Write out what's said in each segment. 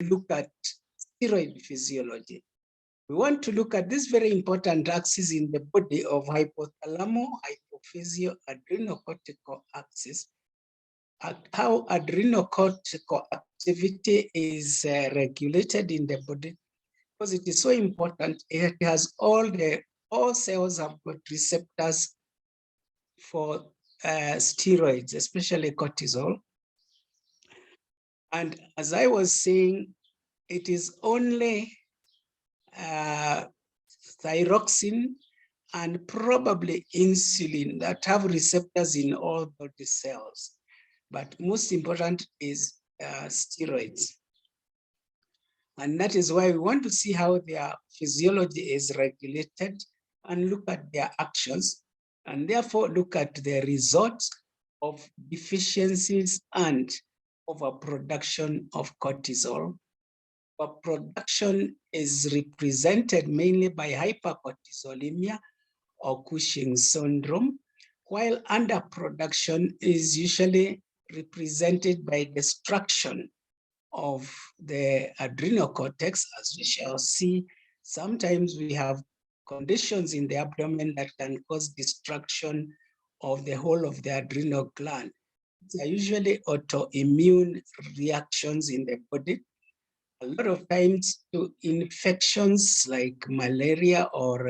look at steroid physiology. We want to look at this very important axis in the body of hypothalamo-hypophyseal-adrenocortical axis, how adrenocortical activity is regulated in the body, because it is so important. It has all cells have got receptors for steroids, especially cortisol. And as I was saying, it is only thyroxine and probably insulin that have receptors in all body cells. But most important is steroids. And that is why we want to see how their physiology is regulated and look at their actions, and therefore look at the results of deficiencies and overproduction of cortisol. Production is represented mainly by hypercortisolemia or Cushing's syndrome, while underproduction is usually represented by destruction of the adrenal cortex. As we shall see, sometimes we have conditions in the abdomen that can cause destruction of the whole of the adrenal gland. These are usually autoimmune reactions in the body, a lot of times to infections like malaria or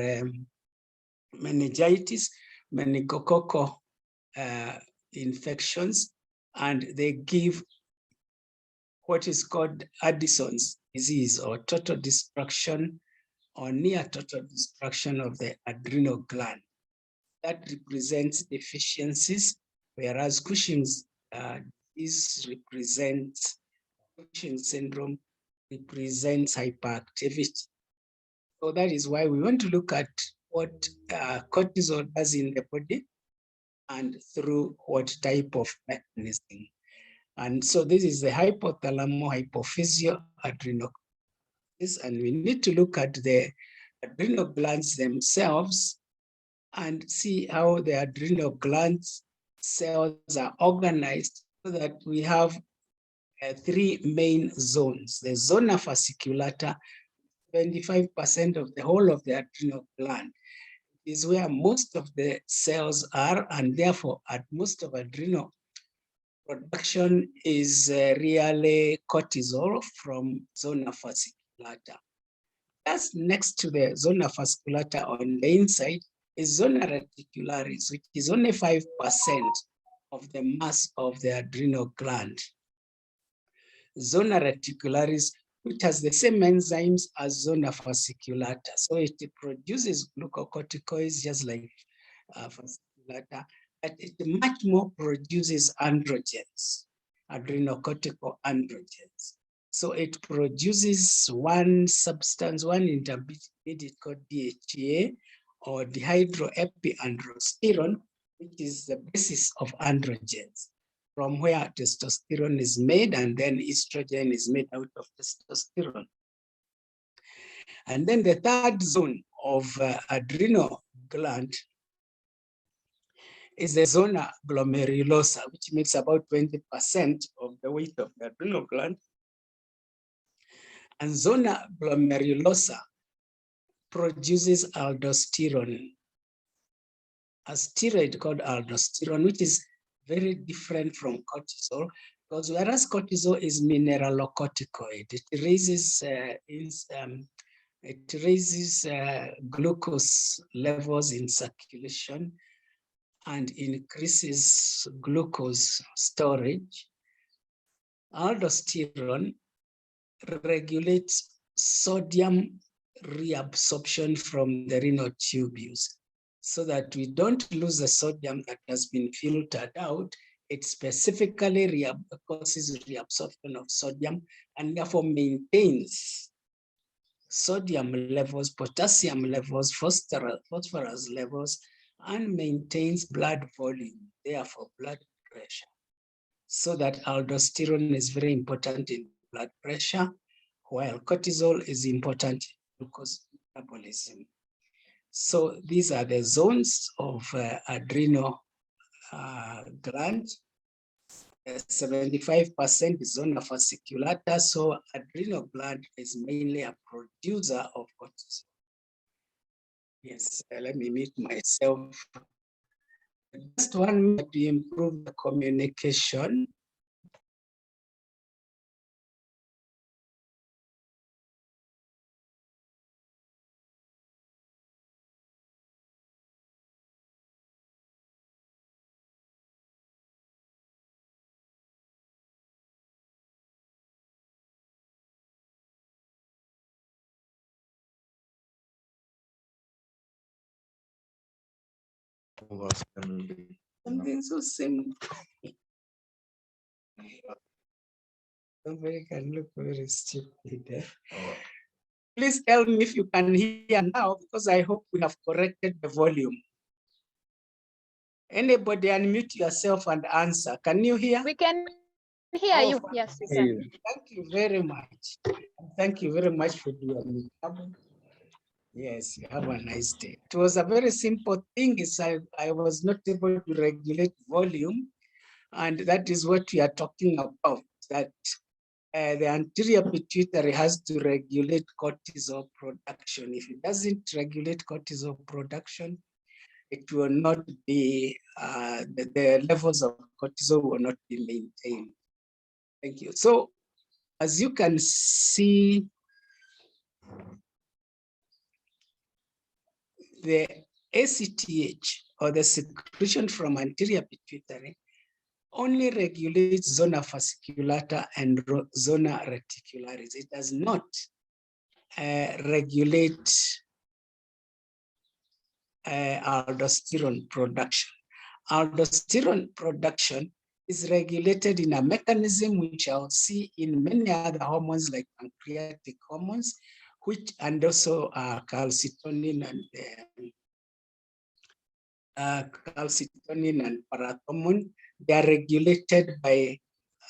meningitis, meningococcal infections, and they give what is called Addison's disease, or total destruction or near total destruction of the adrenal gland. That represents deficiencies, whereas Cushing's disease represents, Cushing's syndrome represents hyperactivity. So that is why we want to look at what cortisol does in the body and through what type of mechanism. And so this is the hypothalamo-hypophyseal-adrenocortics, and we need to look at the adrenal glands themselves and see how the adrenal glands cells are organized, so that we have three main zones. The zona fasciculata, 25% of the whole of the adrenal gland, is where most of the cells are, and therefore at most of adrenal production is really cortisol from zona fasciculata. Just next to the zona fasciculata on the inside is zona reticularis, which is only 5% of the mass of the adrenal gland. Zona reticularis, which has the same enzymes as zona fasciculata. So it produces glucocorticoids just like fasciculata, but it much more produces androgens, adrenocortical androgens. So it produces one substance, one intermediate called DHEA, or dihydroepiandrosterone, which is the basis of androgens, from where testosterone is made, and then estrogen is made out of testosterone. And then the third zone of adrenal gland is the zona glomerulosa, which makes about 20% of the weight of the adrenal gland. And zona glomerulosa produces aldosterone, a steroid called aldosterone, which is very different from cortisol, because whereas cortisol is mineralocorticoid, it raises glucose levels in circulation and increases glucose storage. Aldosterone regulates sodium reabsorption from the renal tubules, so that we don't lose the sodium that has been filtered out. It specifically causes reabsorption of sodium, and therefore maintains sodium levels, potassium levels, phosphorus levels, and maintains blood volume, therefore blood pressure. So that aldosterone is very important in blood pressure, while cortisol is important in glucose metabolism. So these are the zones of adrenal gland. 75% is zona fasciculata, so adrenal gland is mainly a producer of cortisol. Yes, let me mute myself. Just 1 minute to improve the communication. Something so simple. Somebody can look very stupid. Please tell me if you can hear now, because I hope we have corrected the volume. Anybody unmute yourself and answer. Can you hear? We can hear you. Yes, we can. Thank you very much. Thank you very much for doing it. Yes, you have a nice day. It was a very simple thing. I was not able to regulate volume, and that is what we are talking about, that the anterior pituitary has to regulate cortisol production. If it doesn't regulate cortisol production, it will not be, the levels of cortisol will not be maintained. Thank you. So, as you can see, the ACTH, or the secretion from anterior pituitary, only regulates zona fasciculata and zona reticularis. It does not regulate aldosterone production. Aldosterone production is regulated in a mechanism which I'll see in many other hormones like pancreatic hormones, which, and also calcitonin and parathormone. They are regulated by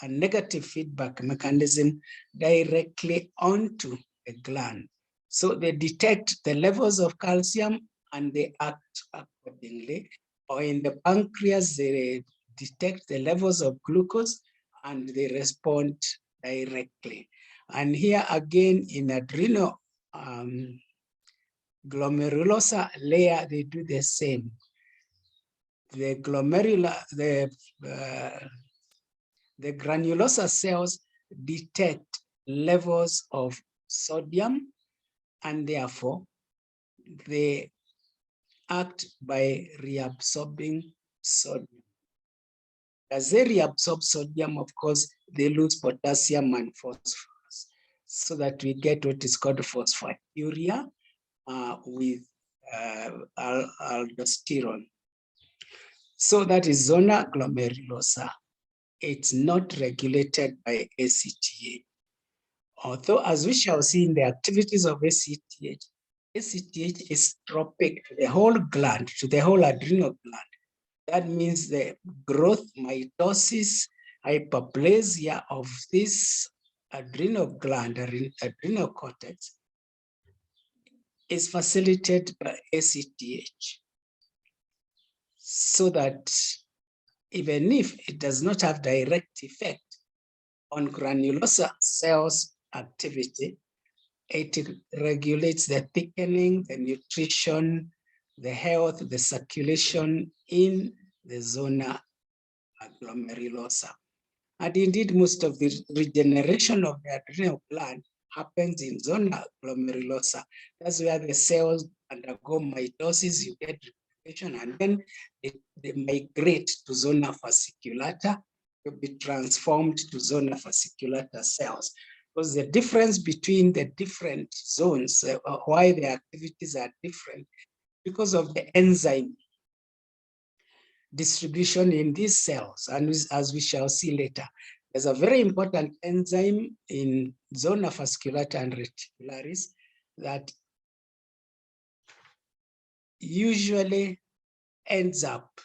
a negative feedback mechanism directly onto the gland. So they detect the levels of calcium and they act accordingly. Or in the pancreas, they detect the levels of glucose and they respond directly. And here again in adrenal glomerulosa layer, they do the same. The granulosa cells detect levels of sodium, and therefore they act by reabsorbing sodium. As they reabsorb sodium, of course, they lose potassium and phosphorus, so that we get what is called phosphaturia with aldosterone. So that is zona glomerulosa. It's not regulated by ACTH. Although, as we shall see in the activities of ACTH, ACTH is tropic to the whole gland, to the whole adrenal gland. That means the growth, mitosis, hyperplasia of this adrenal gland, adrenal cortex, is facilitated by ACTH. So that even if it does not have direct effect on granulosa cells activity, it regulates the thickening, the nutrition, the health, the circulation in the zona glomerulosa. And indeed, most of the regeneration of the adrenal gland happens in zona glomerulosa. That's where the cells undergo mitosis, you get replication, and then they migrate to zona fasciculata to be transformed to zona fasciculata cells. Because the difference between the different zones, why the activities are different, because of the enzyme distribution in these cells. And as we shall see later, there's a very important enzyme in zona fasciculata and reticularis that usually ends up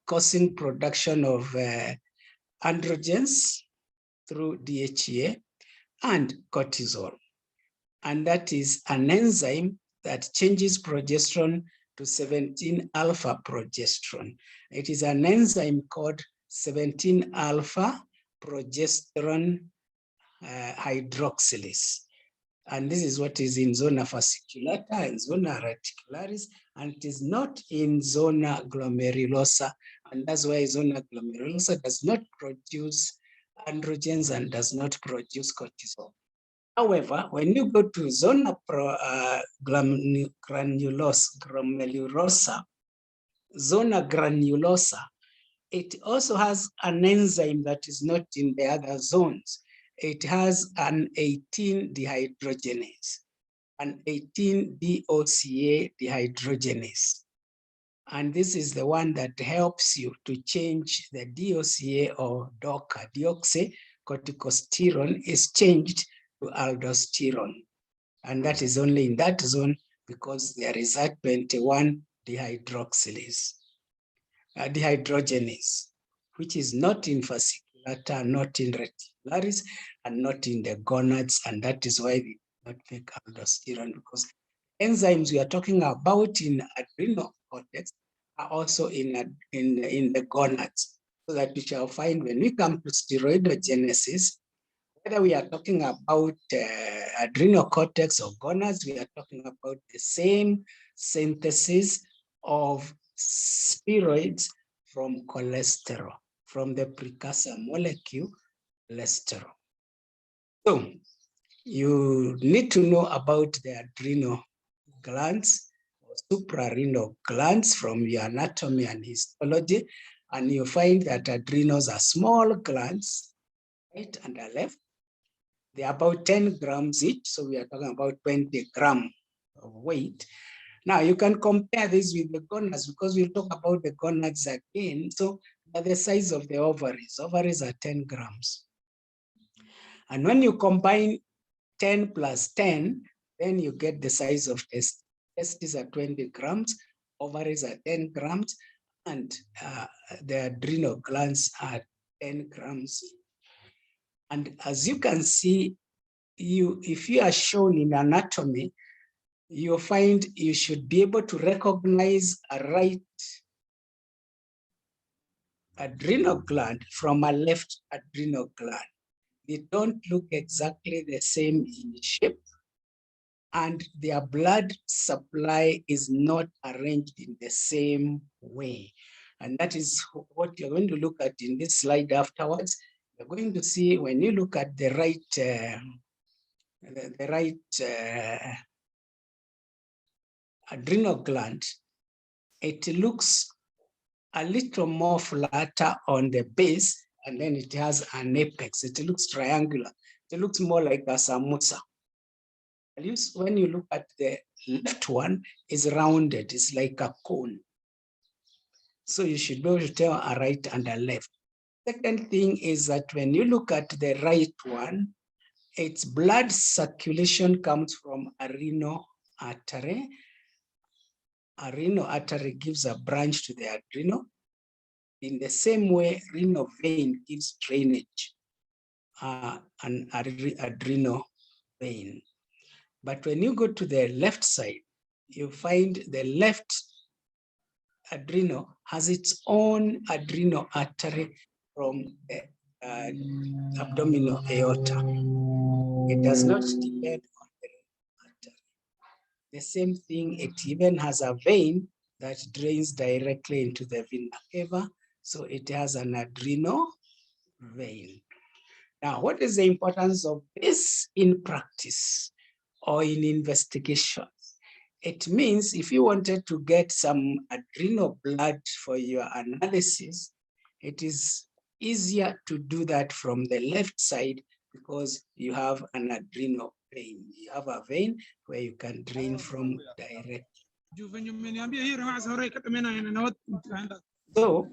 causing production of androgens through DHEA and cortisol. And that is an enzyme that changes progesterone to 17-alpha progesterone. It is an enzyme called 17 alpha progesterone hydroxylase. And this is what is in zona fasciculata and zona reticularis, and it is not in zona glomerulosa. And that's why zona glomerulosa does not produce androgens and does not produce cortisol. However, when you go to zona glomerulosa, zona granulosa, it also has an enzyme that is not in the other zones. It has an 18 dehydrogenase, an 18 DOCA dehydrogenase. And this is the one that helps you to change the DOCA or DOCA, deoxycorticosterone is changed to aldosterone. And that is only in that zone because there is a 21 dehydroxylase, dehydrogenase, which is not in fasciculata, not in reticularis, and not in the gonads. And that is why we not make aldosterone, because enzymes we are talking about in adrenal cortex are also in the gonads. So that we shall find when we come to steroidogenesis, whether we are talking about adrenal cortex or gonads, we are talking about the same synthesis of steroids from cholesterol, from the precursor molecule cholesterol. So you need to know about the adrenal glands or suprarenal glands from your anatomy and histology, and you find that adrenals are small glands, right and left. They are about 10 grams each, so we are talking about 20 grams of weight. Now you can compare this with the gonads because we'll talk about the gonads again. So the size of the ovaries. Ovaries are 10 grams. And when you combine 10 plus 10, then you get the size of testes. Testes are 20 grams, ovaries are 10 grams, and the adrenal glands are 10 grams. And as you can see, if you are shown in anatomy, you'll find you should be able to recognize a right adrenal gland from a left adrenal gland. They don't look exactly the same in shape, and their blood supply is not arranged in the same way. And that is what you're going to look at in this slide afterwards. You're going to see when you look at the right adrenal gland, it looks a little more flatter on the base, and then it has an apex. It looks triangular. It looks more like a samosa. When you look at the left one, is rounded. It's like a cone. So you should be able to tell a right and a left. Second thing is that when you look at the right one, its blood circulation comes from a renal artery. A renal artery gives a branch to the adrenal. In the same way, renal vein gives drainage, an adrenal vein. But when you go to the left side, you find the left adrenal has its own adrenal artery from the abdominal aorta. It does not depend on the artery. The same thing, it even has a vein that drains directly into the vena cava, so it has an adrenal vein. Now, what is the importance of this in practice or in investigation? It means if you wanted to get some adrenal blood for your analysis, it is easier to do that from the left side because you have an adrenal vein. You have a vein where you can drain from directly. So,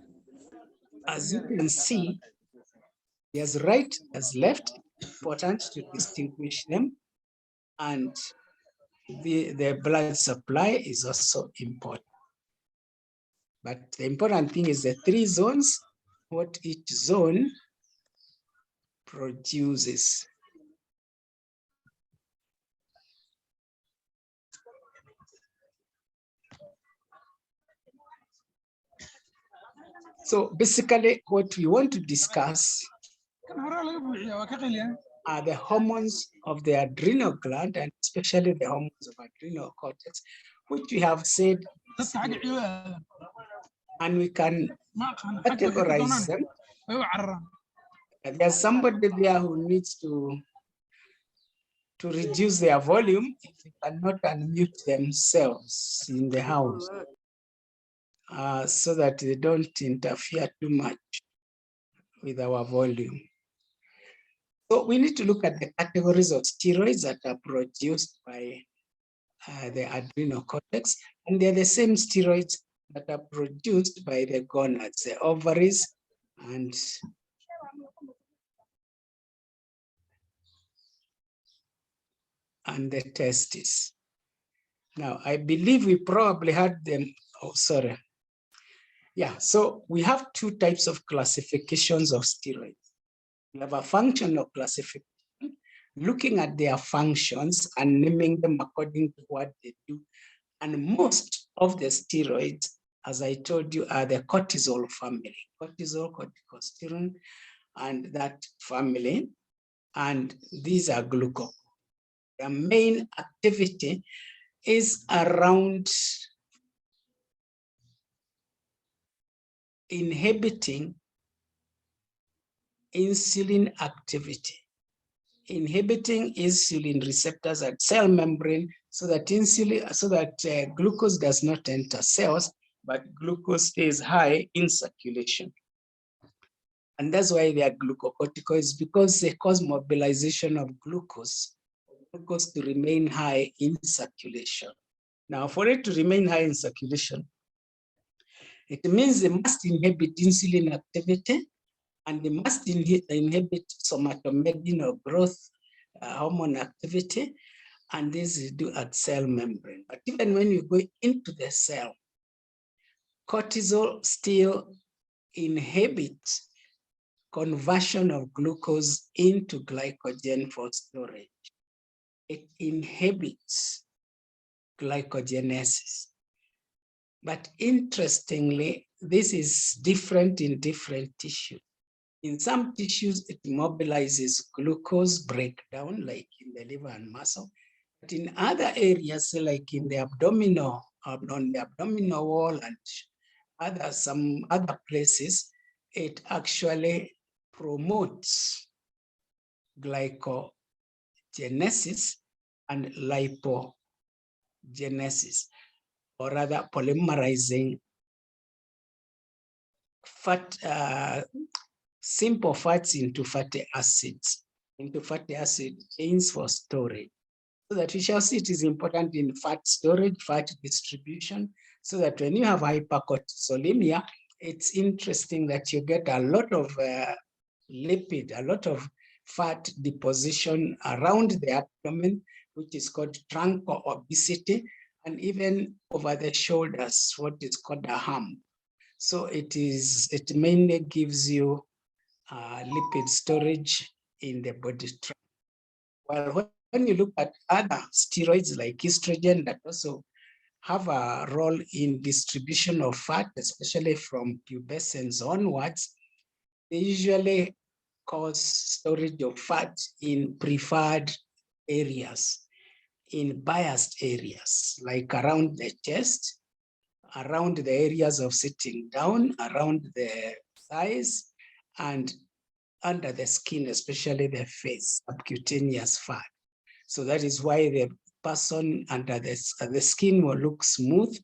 as you can see, there's right, there's left. It's important to distinguish them, and the blood supply is also important. But the important thing is the three zones, what each zone produces. So basically what we want to discuss are the hormones of the adrenal gland, and especially the hormones of adrenal cortex, which we have said, and we can categorize them. There's somebody there who needs to reduce their volume if they cannot unmute themselves in the house, so that they don't interfere too much with our volume. So we need to look at the categories of steroids that are produced by the adrenal cortex, and they're the same steroids that are produced by the gonads, the ovaries, and the testes. Now, I believe we probably had them. Oh, sorry. Yeah, so we have two types of classifications of steroids. We have a functional classification, looking at their functions and naming them according to what they do. And most of the steroids, as I told you, are the cortisol family, cortisol, corticosterone, and that family. And these are glucagon. Their main activity is around inhibiting insulin activity, inhibiting insulin receptors at cell membrane, so that glucose does not enter cells, but glucose stays high in circulation. And that's why they are glucocorticoids, because they cause mobilization of glucose to remain high in circulation. Now, for it to remain high in circulation, it means they must inhibit insulin activity, and they must inhibit somatomedin or growth hormone activity, and this is due at cell membrane. But even when you go into the cell, cortisol still inhibits conversion of glucose into glycogen for storage. It inhibits glycogenesis. But interestingly, this is different in different tissues. In some tissues, it mobilizes glucose breakdown, like in the liver and muscle. But in other areas, like in the abdominal, on the abdominal wall and some other places, it actually promotes glycogenesis and lipogenesis, or rather polymerizing simple fats into fatty acids, chains for storage. So that we shall see it is important in fat storage, fat distribution, so that when you have hypercortisolemia, it's interesting that you get a lot of lipid, a lot of fat deposition around the abdomen, which is called trunk or obesity, and even over the shoulders, what is called a hump. So it mainly gives you lipid storage in the body. Well, when you look at other steroids like estrogen that also have a role in distribution of fat, especially from pubescence onwards, they usually cause storage of fat in preferred areas, in biased areas, like around the chest, around the areas of sitting down, around the thighs, and under the skin, especially the face, subcutaneous fat. So that is why the person under the skin will look smooth.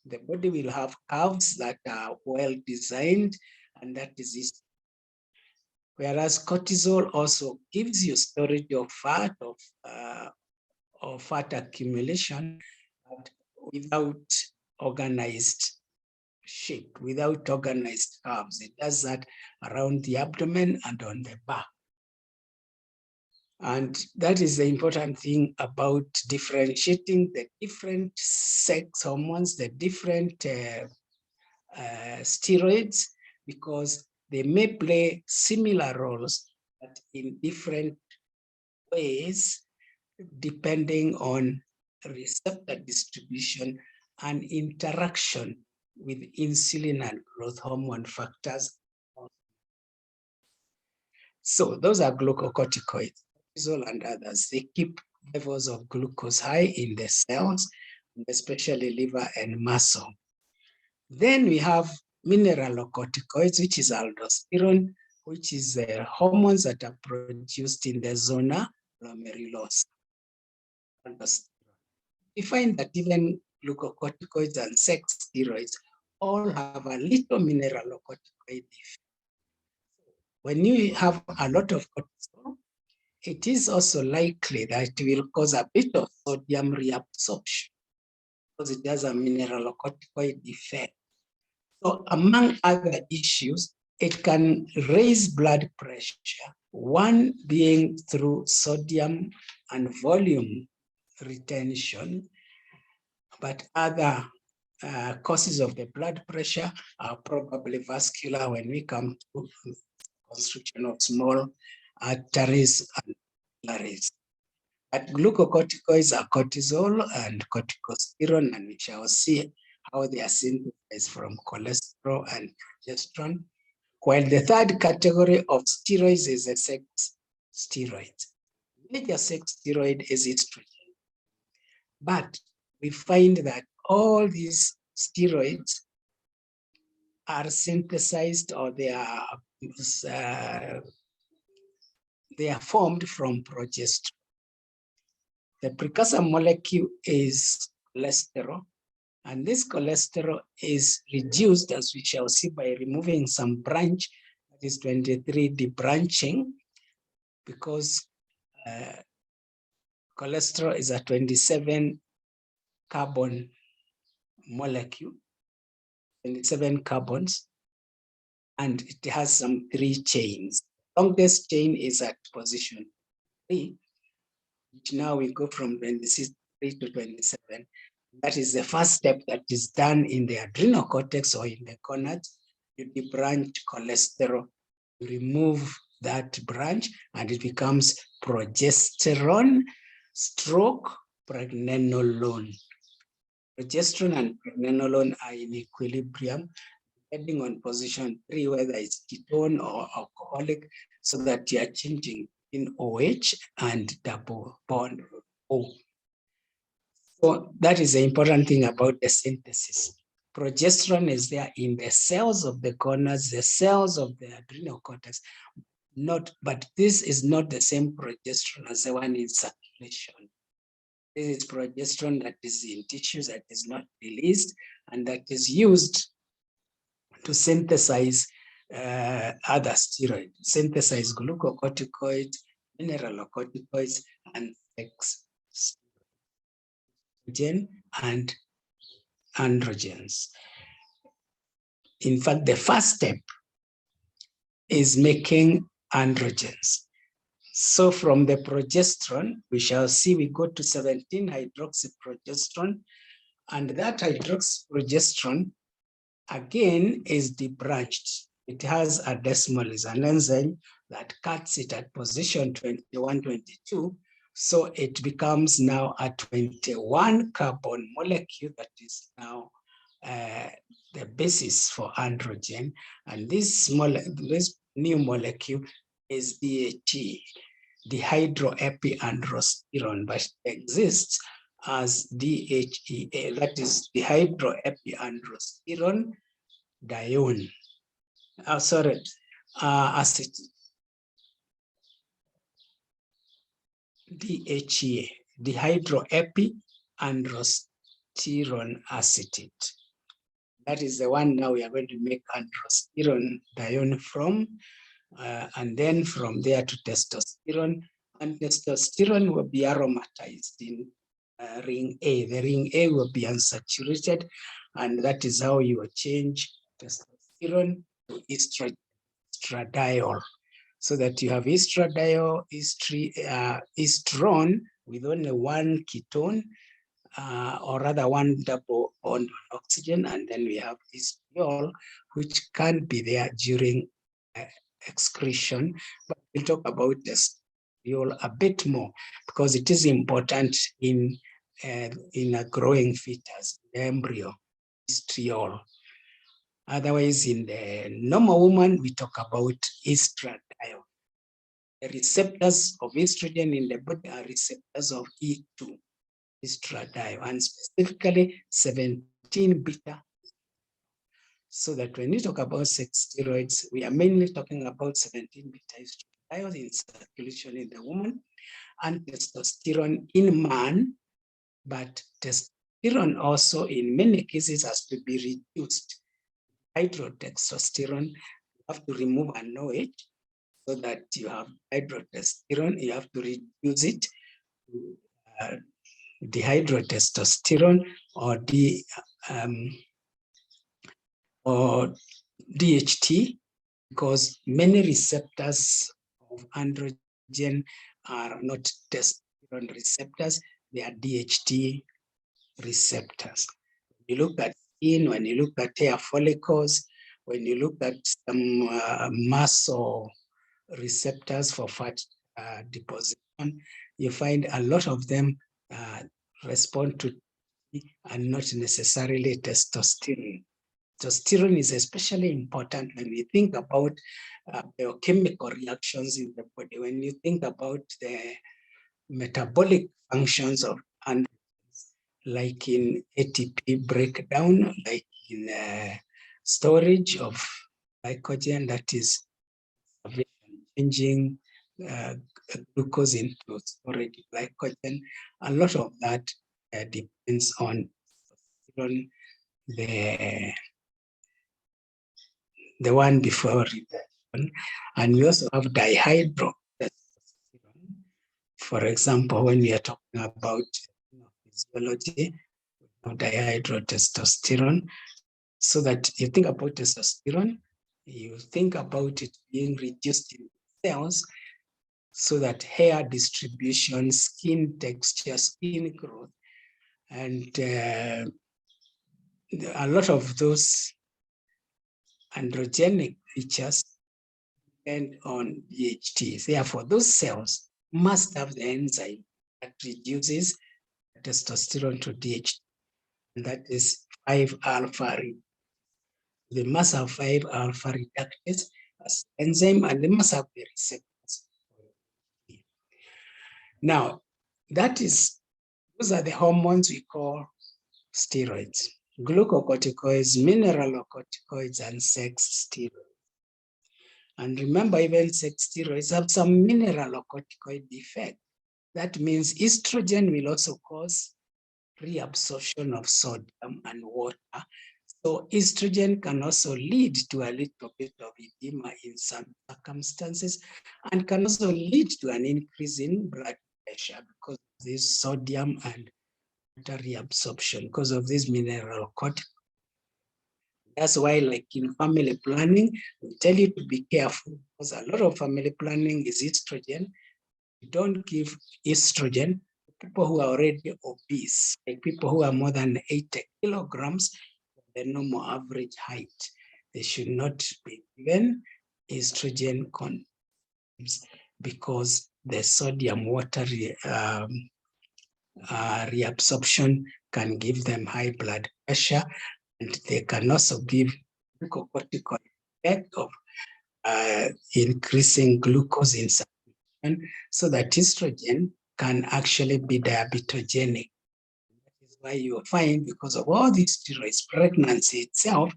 The body will have curves that are well designed, and that is it. Whereas cortisol also gives you storage of fat, of fat accumulation, but without organized shape, without organized curves. It does that around the abdomen and on the back. And that is the important thing about differentiating the different sex hormones, the different steroids, because they may play similar roles, but in different ways, depending on receptor distribution and interaction with insulin and growth hormone factors. So those are glucocorticoids, cortisol and others. They keep levels of glucose high in the cells, especially liver and muscle. Then we have mineralocorticoids, which is aldosterone, which is hormones that are produced in the zona glomerulosa. We find that even glucocorticoids and sex steroids all have a little mineralocorticoid effect. When you have a lot of cortisol, it is also likely that it will cause a bit of sodium reabsorption because it has a mineralocorticoid effect. So among other issues, it can raise blood pressure, one being through sodium and volume retention, but other causes of the blood pressure are probably vascular when we come to constriction of small arteries and capillaries. But glucocorticoids are cortisol and corticosterone, and we shall see how they are synthesized from cholesterol and progesterone. While the third category of steroids is a sex steroid. Major sex steroid is estrogen. But we find that all these steroids are synthesized, or they are formed from progesterone. The precursor molecule is cholesterol, and this cholesterol is reduced, as we shall see, by removing some branch, that is 23 debranching, because cholesterol is a 27 carbon molecule, 27 carbons, and it has some 3 chains. Longest chain is at position 3, which now we go from 26 to 27. That is the first step that is done in the adrenal cortex or in the gonads. You debranch cholesterol, you remove that branch, and it becomes progesterone stroke pregnenolone. Progesterone and pregnenolone are in equilibrium, depending on position 3, whether it's ketone or alcoholic, so that you are changing in OH and double bond O. So that is the important thing about the synthesis. Progesterone is there in the cells of the gonads, the cells of the adrenal cortex, but this is not the same progesterone as the one in circulation. This is progesterone that is in tissues, that is not released, and that is used to synthesize other steroids, synthesize glucocorticoids, mineralocorticoids, and sex and androgens. In fact, the first step is making androgens. So from the progesterone, we shall see we go to 17-hydroxyprogesterone, and that hydroxyprogesterone again is debranched. It has a desmolase, an enzyme that cuts it at position 21, 22. So it becomes now a 21 carbon molecule that is now the basis for androgen. And this new molecule is DHE, dehydroepiandrosterone, but it exists as DHEA, that is dehydroepiandrosterone dione. Acid. DHEA, dehydroepiandrosterone acetate. That is the one now we are going to make androsterone dione from, and then from there to testosterone. And testosterone will be aromatized in ring A. The ring A will be unsaturated, and that is how you will change testosterone to estradiol, so that you have estradiol, estrone with only one ketone, or rather one double bond on oxygen, and then we have estriol, which can be there during excretion, but we'll talk about estriol a bit more because it is important in a growing fetus, the embryo, estriol. Otherwise, in the normal woman, we talk about estradiol. The receptors of estrogen in the body are receptors of E2, estradiol, and specifically 17 beta. So that when we talk about sex steroids, we are mainly talking about 17 beta estradiol in circulation in the woman and testosterone in man, but testosterone also in many cases has to be reduced. Hydrotestosterone, you have to remove an OH so that you have hydrotestosterone, you have to reduce it to dihydrotestosterone or DHT, because many receptors of androgen are not testosterone receptors, they are DHT receptors. You look at skin, when you look at hair follicles, when you look at some muscle receptors for fat deposition, you find a lot of them respond to and not necessarily testosterone. Testosterone is especially important when we think about biochemical reactions in the body, when you think about the metabolic functions of androgens, like in ATP breakdown, like in storage of glycogen, that is changing glucose into storage glycogen. A lot of that depends on the one before reduction. And we also have dihydrotestosterone. For example, when we are talking about physiology, dihydrotestosterone, so that you think about testosterone, you think about it being reduced in cells so that hair distribution, skin texture, skin growth, and a lot of those androgenic features depend on DHT. Therefore, those cells must have the enzyme that reduces testosterone to DHT, and that is 5-alpha. They must have 5-alpha reductase as enzyme, and they must have the receptors. Now, those are the hormones we call steroids: glucocorticoids, mineralocorticoids, and sex steroids. And remember, even sex steroids have some mineralocorticoid effect. That means estrogen will also cause reabsorption of sodium and water. So estrogen can also lead to a little bit of edema in some circumstances, and can also lead to an increase in blood pressure because of this sodium and water reabsorption, because of this mineralocorticoid. That's why, like in family planning, we tell you to be careful, because a lot of family planning is estrogen. You don't give estrogen to people who are already obese, like people who are more than 80 kilograms, the normal average height. They should not be given estrogen because the sodium water reabsorption can give them high blood pressure, and they can also give glucocorticoid effect of increasing glucose in circulation, so that estrogen can actually be diabetogenic. That is why you find, because of all these steroids, pregnancy itself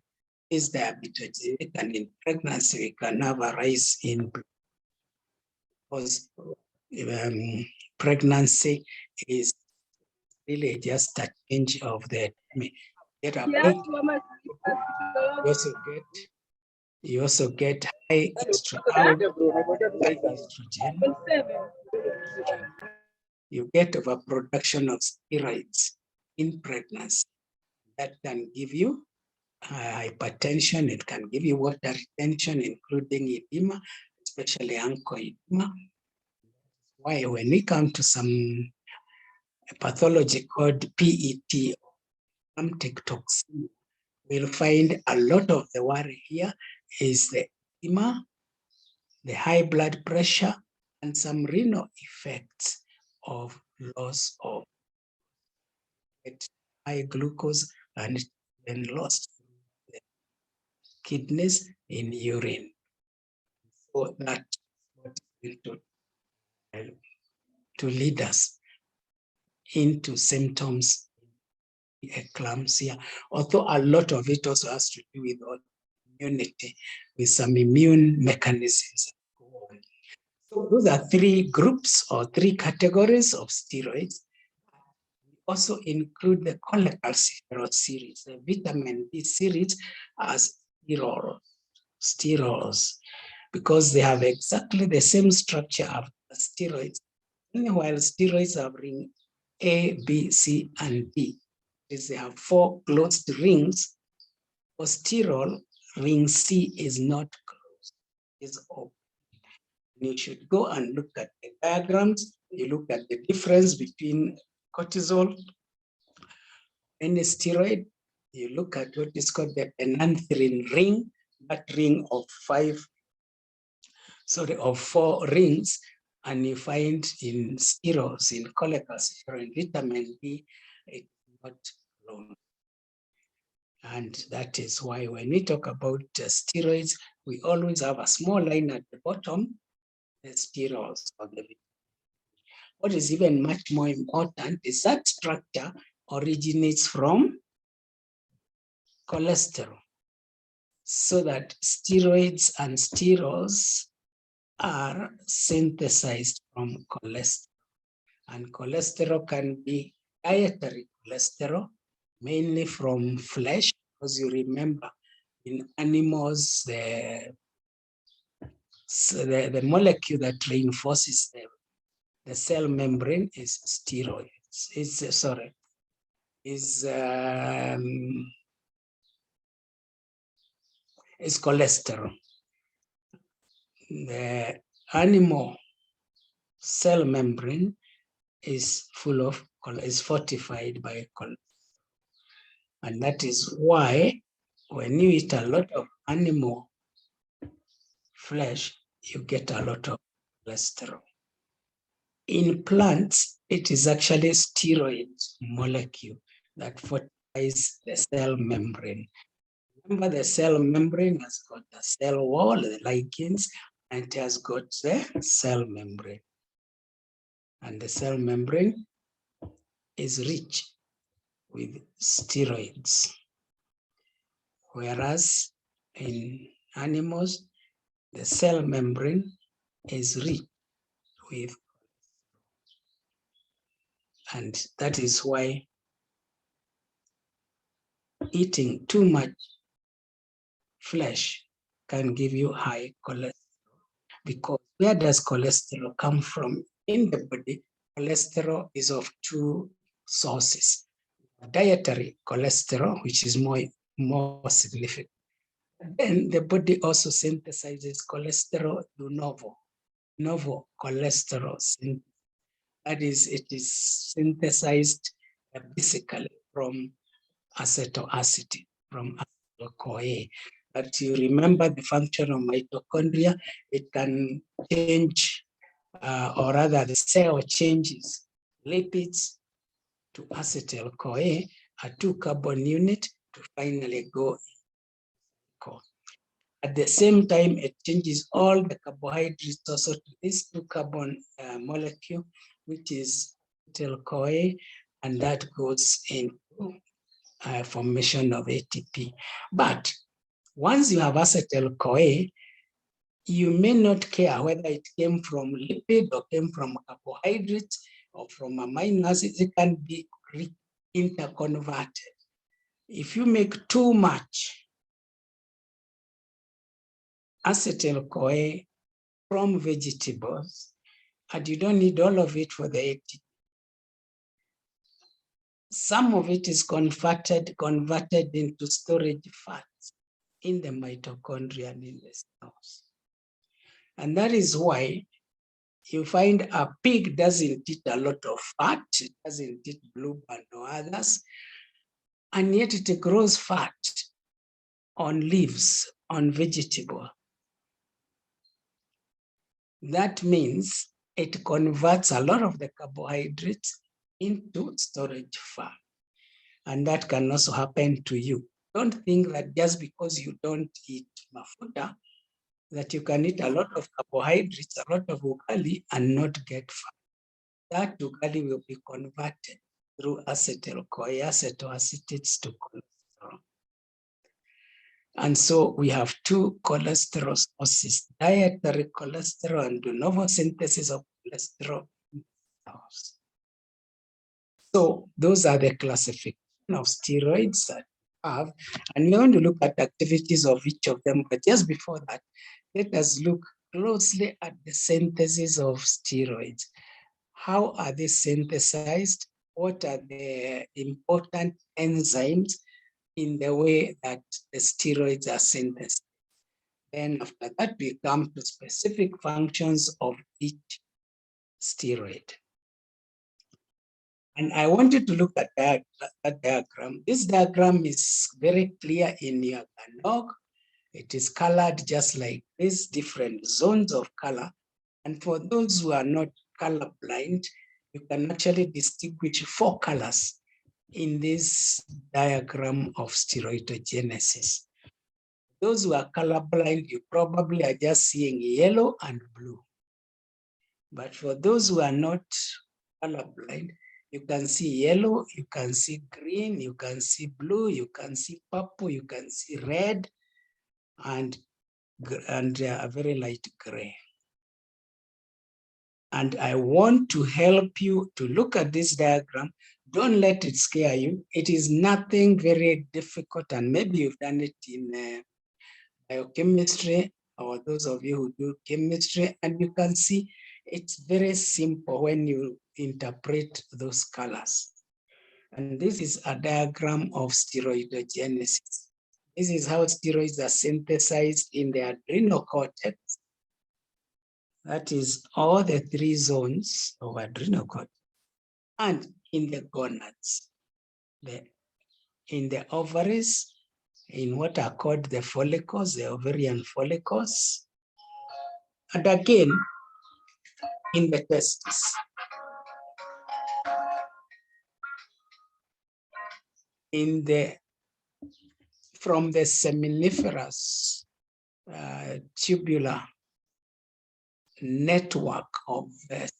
is diabetogenic, and in pregnancy we can have a rise in blood, because pregnancy is really just a change of the get a big, you also get high estrogen. You get overproduction of steroids in pregnancy. That can give you hypertension. It can give you water retention, including edema, especially ankle edema. Why, when we come to some pathology called PET, pumptic toxin, we'll find a lot of the worry here is the edema, the high blood pressure, and some renal effects of loss of high glucose and then lost. kidneys, in urine. So that's what is going to lead us into symptoms of eclampsia, although a lot of it also has to do with immunity, with some immune mechanisms. So those are three groups or three categories of steroids. We also include the cholecalciferol series, the vitamin D series, as sterols, because they have exactly the same structure as steroids. Meanwhile, steroids have ring A, B, C, and D. They have 4 closed rings. For sterol, ring C is not closed, it's open. You should go and look at the diagrams. You look at the difference between cortisol and steroid. You look at what is called the enanthrin ring, that ring of 4 rings, and you find in sterols, in cholecalciferol, in vitamin D, it's not known. And that is why when we talk about steroids, we always have a small line at the bottom, the sterols of the vitamin. What is even much more important is that structure originates from cholesterol, so that steroids and sterols are synthesized from cholesterol. And cholesterol can be dietary cholesterol, mainly from flesh, because you remember in animals, the molecule that reinforces the cell membrane is steroids. Is cholesterol. The animal cell membrane is fortified by cholesterol. And that is why when you eat a lot of animal flesh, you get a lot of cholesterol. In plants, it is actually steroid molecule that fortifies the cell membrane. Remember, the cell membrane has got the cell wall, the ligands, and it has got the cell membrane. And the cell membrane is rich with steroids. Whereas in animals, the cell membrane is rich with, and that is why eating too much flesh can give you high cholesterol. Because where does cholesterol come from? In the body, cholesterol is of 2 sources. Dietary cholesterol, which is more significant. Then the body also synthesizes cholesterol de novo cholesterol. That is, it is synthesized basically from acetoacetate, from acetyl-CoA. But you remember the function of mitochondria, it can change, or rather the cell changes lipids to acetyl-CoA, a 2-carbon unit, to finally go core. At the same time, it changes all the carbohydrates also to this 2-carbon molecule, which is acetyl-CoA, and that goes into formation of ATP. But once you have acetyl-CoA, you may not care whether it came from lipid or came from carbohydrate or from amino acids. It can be interconverted. If you make too much acetyl-CoA from vegetables, and you don't need all of it for the ATP, some of it is converted into storage fats in the mitochondria and in the cells. And that is why you find a pig doesn't eat a lot of fat, it doesn't eat blueband or others, and yet it grows fat on leaves, on vegetable. That means it converts a lot of the carbohydrates into storage fat. And that can also happen to you. don't think that just because you don't eat mafuta, that you can eat a lot of carbohydrates, a lot of ugali, and not get fat. That ugali will be converted through acetyl-CoA acetoacetates to cholesterol. And so we have two cholesterol sources, dietary cholesterol and de novo synthesis of cholesterol. So those are the classification of steroids that we have. And we're going to look at activities of each of them. But just before that, let us look closely at the synthesis of steroids. How are they synthesized? What are the important enzymes in the way that the steroids are synthesized? Then after that, we come to specific functions of each steroid. And I wanted to look at that diagram. This diagram is very clear in your catalog. It is colored just like this, different zones of color. And for those who are not colorblind, you can actually distinguish 4 colors in this diagram of steroidogenesis. Those who are colorblind, you probably are just seeing yellow and blue. But for those who are not colorblind, you can see yellow, you can see green, you can see blue, you can see purple, you can see red, and a very light gray. And I want to help you to look at this diagram. Don't let it scare you. It is nothing very difficult, and maybe you've done it in biochemistry, or those of you who do chemistry, and you can see it's very simple when you interpret those colors. And this is a diagram of steroidogenesis. This is how steroids are synthesized in the adrenal cortex. That is all the 3 zones of adrenal cortex. And in the gonads, in the ovaries, in what are called the follicles, the ovarian follicles, and again, in the testes. From the seminiferous tubular network of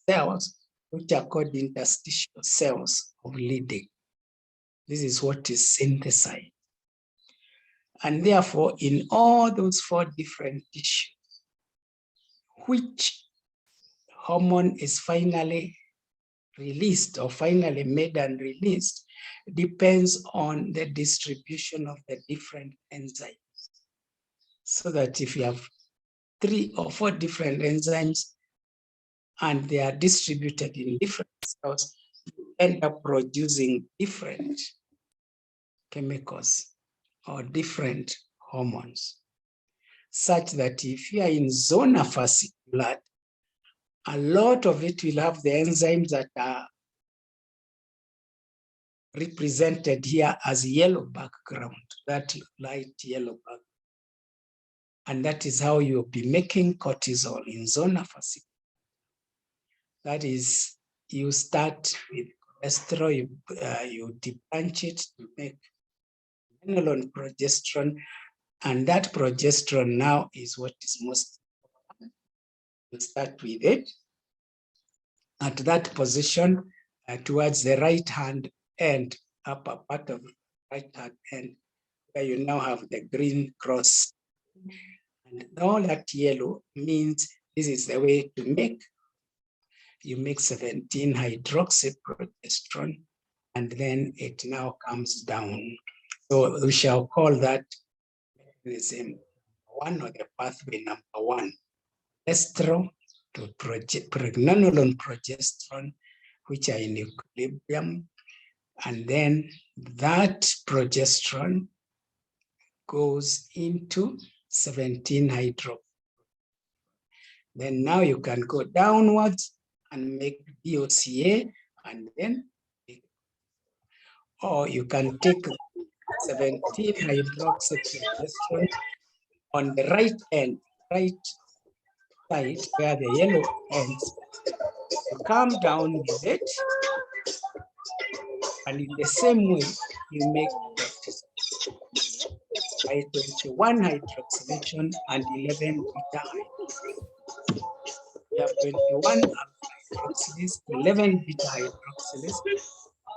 cells, which are called interstitial cells of Leydig. This is what is synthesized. And therefore, in all those 4 different tissues, which hormone is finally released or finally made and released depends on the distribution of the different enzymes. So that if you have 3 or 4 different enzymes and they are distributed in different cells, you end up producing different chemicals or different hormones, such that if you are in zona fasciculata, a lot of it will have the enzymes that are represented here as yellow background, that light yellow background. And that is how you'll be making cortisol in zona fasciculata. That is, you start with cholesterol, you debranch it to make quinolone progesterone, and that progesterone now is what is most important. You start with it at that position towards the right hand end, upper part of the right hand end, where you now have the green cross. And all that yellow means this is the way to make. You make 17-hydroxyprogesterone, and then it now comes down. So we shall call that mechanism 1, or the pathway number 1, estrol to pregnenolone progesterone, which are in equilibrium. And then that progesterone goes into 17-hydroxy. Then now you can go downwards and make DOCA, and then, or you can take 17-hydroxyprogesterone on the right end, right side where the yellow ends. You come down with it, and in the same way, you make cortisol. by 21 hydroxylation and 11 beta hydroxylase. You have 21 alpha hydroxylase, 11 beta hydroxylase,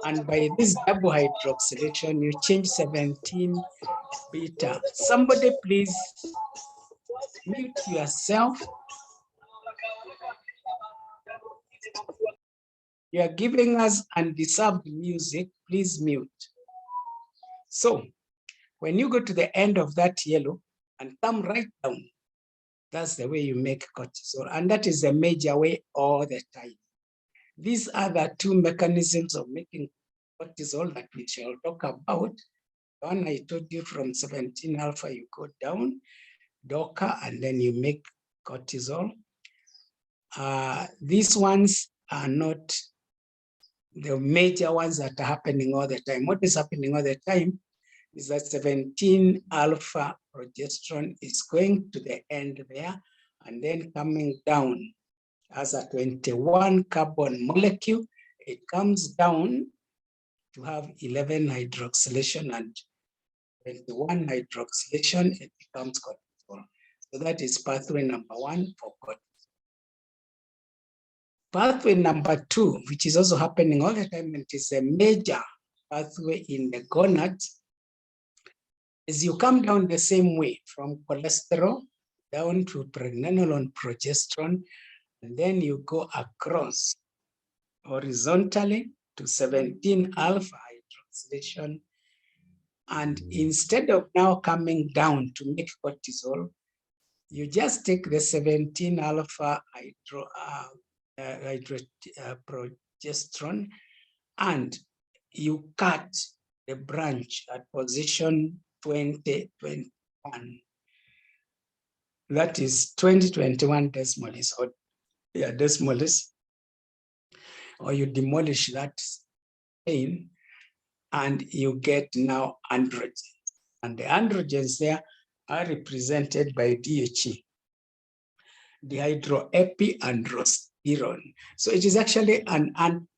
and by this double hydroxylation, you change 17 beta. Somebody please mute yourself. You are giving us undeserved music, please mute. So when you go to the end of that yellow and come right down, that's the way you make cortisol. And that is the major way all the time. These are the two mechanisms of making cortisol that we shall talk about. One I told you from 17 alpha, you go down, DOCA, and then you make cortisol. These ones are not the major ones that are happening all the time. What is happening all the time is that 17 alpha progesterone is going to the end there and then coming down as a 21 carbon molecule. It comes down to have 11 hydroxylation and 21 hydroxylation, it becomes cortisol. So that is pathway number 1 for cortisol. Pathway number 2, which is also happening all the time, and it is a major pathway in the gonads, is you come down the same way from cholesterol down to pregnenolone progesterone, and then you go across horizontally to 17 alpha hydroxylation. And instead of now coming down to make cortisol, you just take the 17 alpha progesterone and you cut the branch at position 2021. That is 2021 desmoles, or desmoles, or you demolish that chain and you get now androgens. And the androgens there are represented by DHE, dihydroepiandrosterone. So it is actually an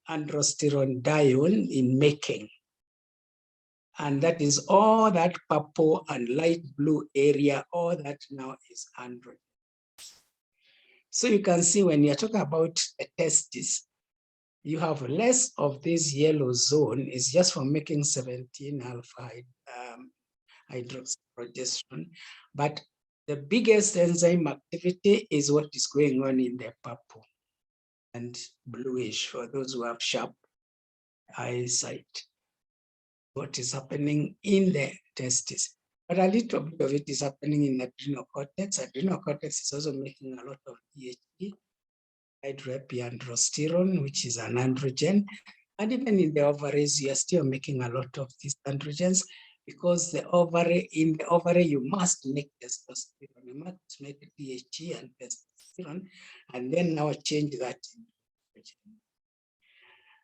androsterone in making. And that is all that purple and light blue area, all that now is androgen. So you can see when you're talking about the testes, you have less of this yellow zone, is just for making 17 alpha hydroxyprogesterone. But the biggest enzyme activity is what is going on in the purple and bluish for those who have sharp eyesight. What is happening in the testes. But a little bit of it is happening in the adrenal cortex. Adrenal cortex is also making a lot of DHE, dihydroepiandrosterone, which is an androgen. And even in the ovaries, you are still making a lot of these androgens, because in the ovary, you must make testosterone, you must make DHE and testosterone, and then now change that into androgen.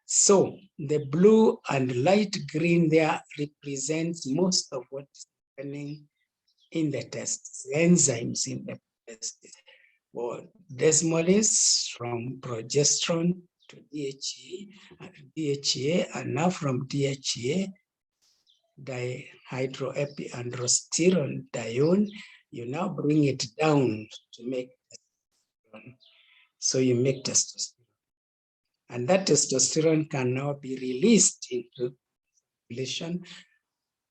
So the blue and light green there represents most of what is happening in the testes, the enzymes in the testes. Or desmoles from progesterone to DHEA, and now from DHEA, dihydroepiandrosterone dione, you now bring it down to make testosterone. So you make testosterone. And that testosterone can now be released into circulation,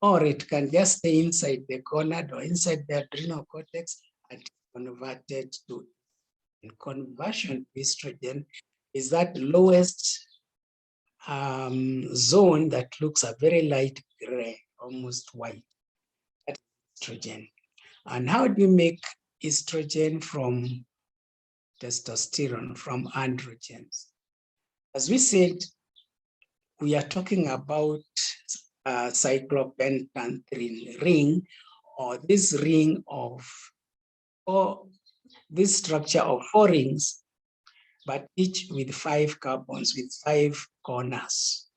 or it can just stay inside the gonad or inside the adrenal cortex and converted to. In conversion to estrogen is that lowest zone that looks a very light gray, almost white. That's estrogen. And how do you make estrogen from testosterone, from androgens? As we said, we are talking about cyclopentane ring, or this ring of, or this structure of 4 rings, but each with 5 carbons, with 5 corners.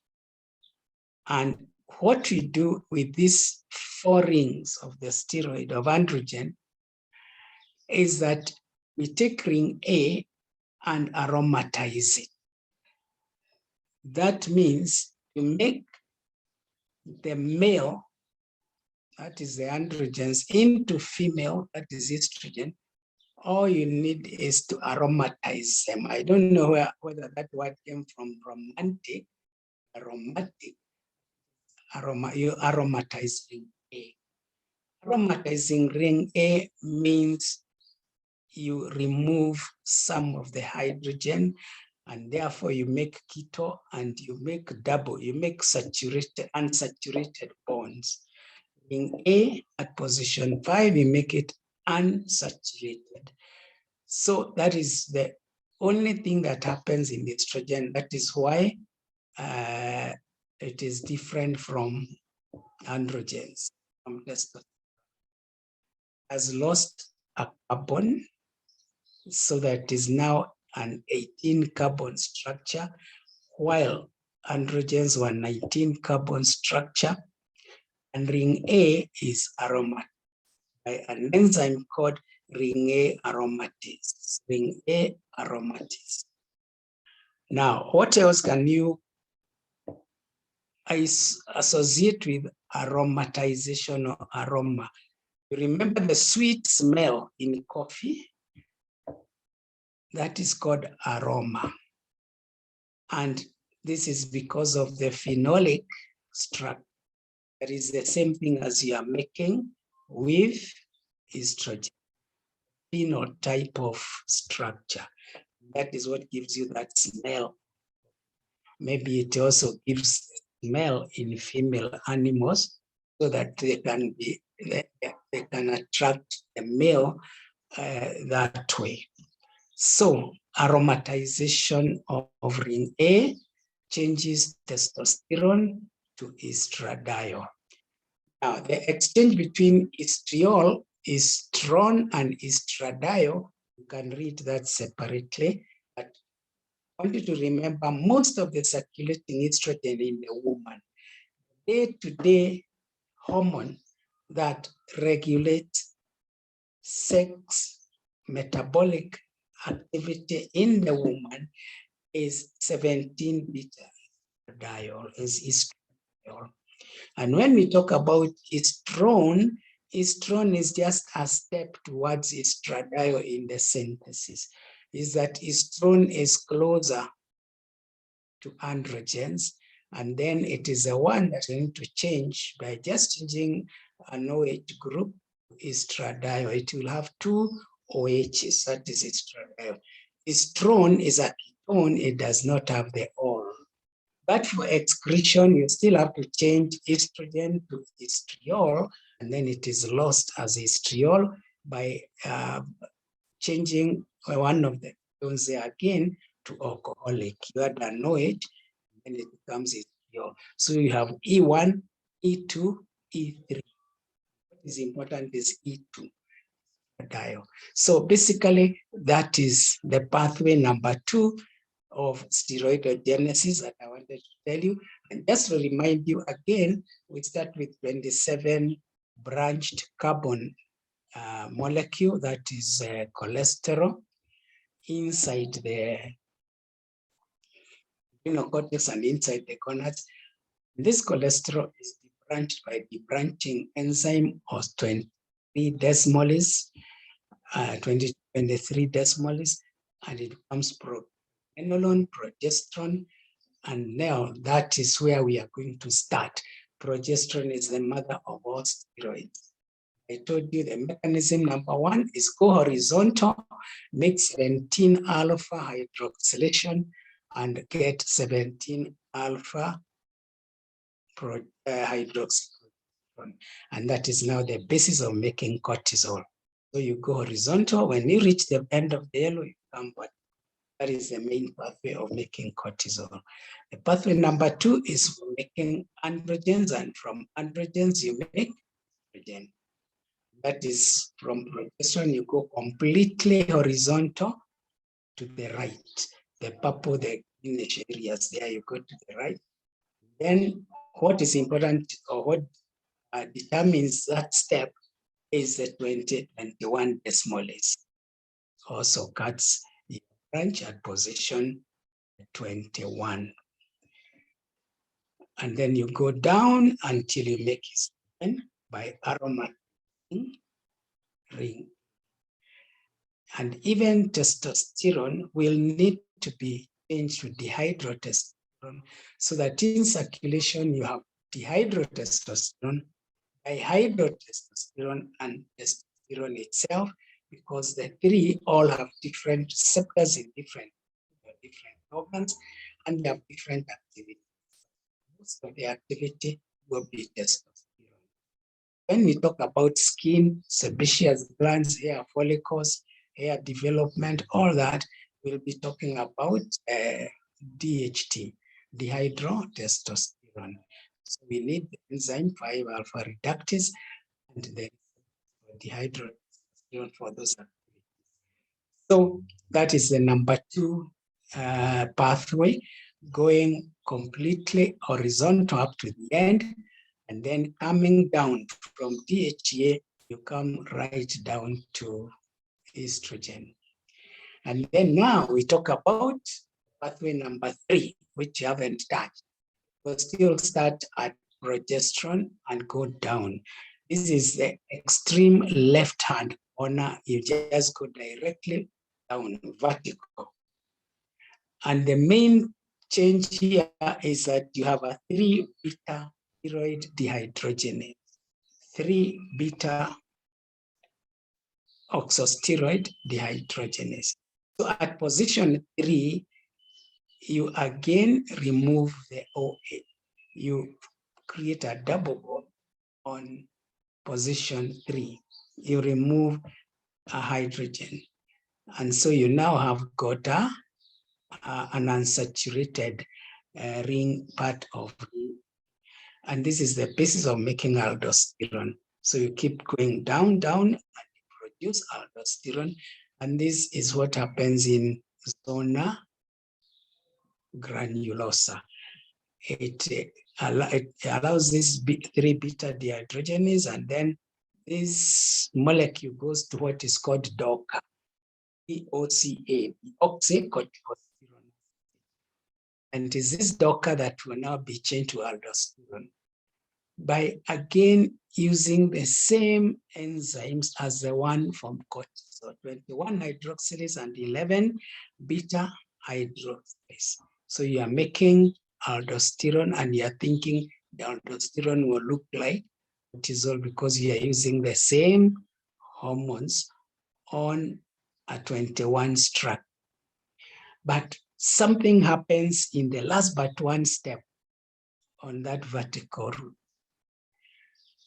And what we do with these 4 rings of the steroid of androgen is that we take ring A and aromatize it. That means to make the male that is the androgens, into female, that is estrogen, all you need is to aromatize them. I don't know whether that word came from romantic, aromatic, you aromatize ring A. Aromatizing ring A means you remove some of the hydrogen, and therefore you make keto and you make double, you make saturated, unsaturated bonds. Ring A at position 5, you make it unsaturated. So that is the only thing that happens in estrogen. That is why it is different from androgens. Has lost a carbon, so that it is now an 18 carbon structure, while androgens were 19 carbon structure, and ring A is aromatized by an enzyme called ring A aromatase. Ring A aromatase. Now, what else can you associate with aromatization or aroma? You remember the sweet smell in coffee? That is called aroma. And this is because of the phenolic structure. That is the same thing as you are making with estrogen. Phenol type of structure. That is what gives you that smell. Maybe it also gives smell in female animals so that they can attract a male that way. So aromatization of ring A changes testosterone to estradiol. Now, the exchange between estriol, estrone, and estradiol, you can read that separately, but I want you to remember most of the circulating estrogen in the woman, day-to-day hormone that regulates sex metabolic activity in the woman is 17 beta diol, is estradiol. And when we talk about estrone, estrone is just a step towards estradiol in the synthesis. Is that estrone is closer to androgens, and then it is the one that we need to change by just changing an OH group to estradiol. It will have two OHs, that is estradiol. Estrone is a ketone, it does not have the ol. But for excretion, you still have to change estrogen to estriol, and then it is lost as estriol by changing one of the ketones there again to alcoholic. You had an OH, and it becomes estriol. So you have E1, E2, E3. What is important is E2. So basically, that is the pathway number 2 of steroidogenesis that I wanted to tell you. And just to remind you again, we start with 27 branched carbon molecule, that is cholesterol, inside the adrenal cortex and inside the gonads. This cholesterol is branched by the branching enzyme of 23 desmoles, 23 desmoles, and it becomes progesterone, progesterone, and now that is where we are going to start. Progesterone is the mother of all steroids. I told you the mechanism number 1 is go horizontal, make 17 alpha hydroxylation and get 17 alpha hydroxyprogesterone. And that is now the basis of making cortisol. So you go horizontal, when you reach the end of the yellow, you come back. That is the main pathway of making cortisol. The pathway number 2 is for making androgens, and from androgens you make estrogen. That is from progesterone, you go completely horizontal to the right. The purple, the greenish areas there, you go to the right. Then what is important, or what determines that step, is the 2021 desmoles. Also cuts the branch at position 21. And then you go down until you make estrogen. by aromatic ring. And even testosterone will need to be changed to dihydrotestosterone so that in circulation you have dihydrotestosterone, dihydrotestosterone, and testosterone itself, because the three all have different receptors in different organs, and they have different activity. Most of the activity will be testosterone. When we talk about skin, sebaceous glands, hair follicles, hair development, all that, we'll be talking about DHT, dihydrotestosterone. So we need the enzyme 5-alpha reductase and the dihydrotestosterone for those activities. So that is the number 2 pathway, going completely horizontal up to the end, and then coming down from DHA, you come right down to estrogen. And then now we talk about pathway number 3, which you haven't touched. We'll still start at progesterone and go down. This is the extreme left-hand corner. You just go directly down, vertical. And the main change here is that you have a 3-beta thyroid dehydrogenase, 3-beta oxosteroid dehydrogenase. So at position 3, you again remove the OA. You create a double bond on position 3. You remove a hydrogen. And so you now have got an unsaturated ring part of the, and this is the basis of making aldosterone. So you keep going down, down, and you produce aldosterone. And this is what happens in zona granulosa. It allows this 3-beta dehydrogenase, and then this molecule goes to what is called DOCA, DOCA, deoxycorticosterone. And it is this DOCA that will now be changed to aldosterone by again using the same enzymes as the one from cortisol, 21 hydroxylase and 11 beta hydroxylase. So you are making aldosterone and you are thinking the aldosterone will look like cortisol because you are using the same hormones on a 21 structure. But something happens in the last but one step on that vertical route.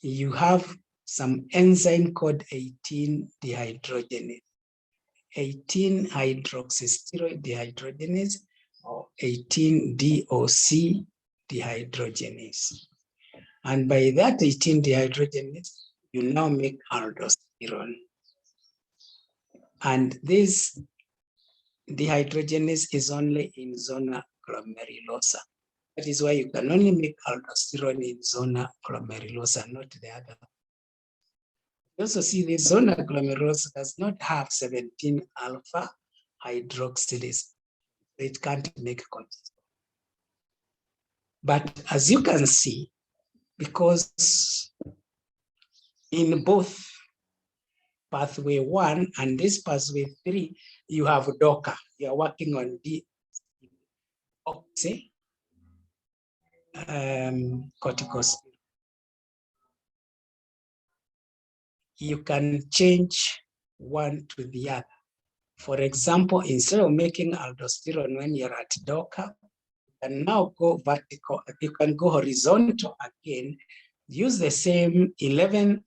You have some enzyme called 18 dehydrogenase, 18 hydroxysteroid dehydrogenase, or 18 DOC dehydrogenase. And by that 18 dehydrogenase, you now make aldosterone. And this dehydrogenase is only in zona glomerulosa. That is why you can only make aldosterone in zona glomerulosa, not the other. You also see the zona glomerulosa does not have 17-alpha hydroxylase. It can't make cortisol. But as you can see, because in both pathway 1 and this pathway 3, you have DOCA. You are working on corticosteroid. You can change one to the other. For example, instead of making aldosterone when you're at DOCA, you can now go vertical, you can go horizontal again, use the same 11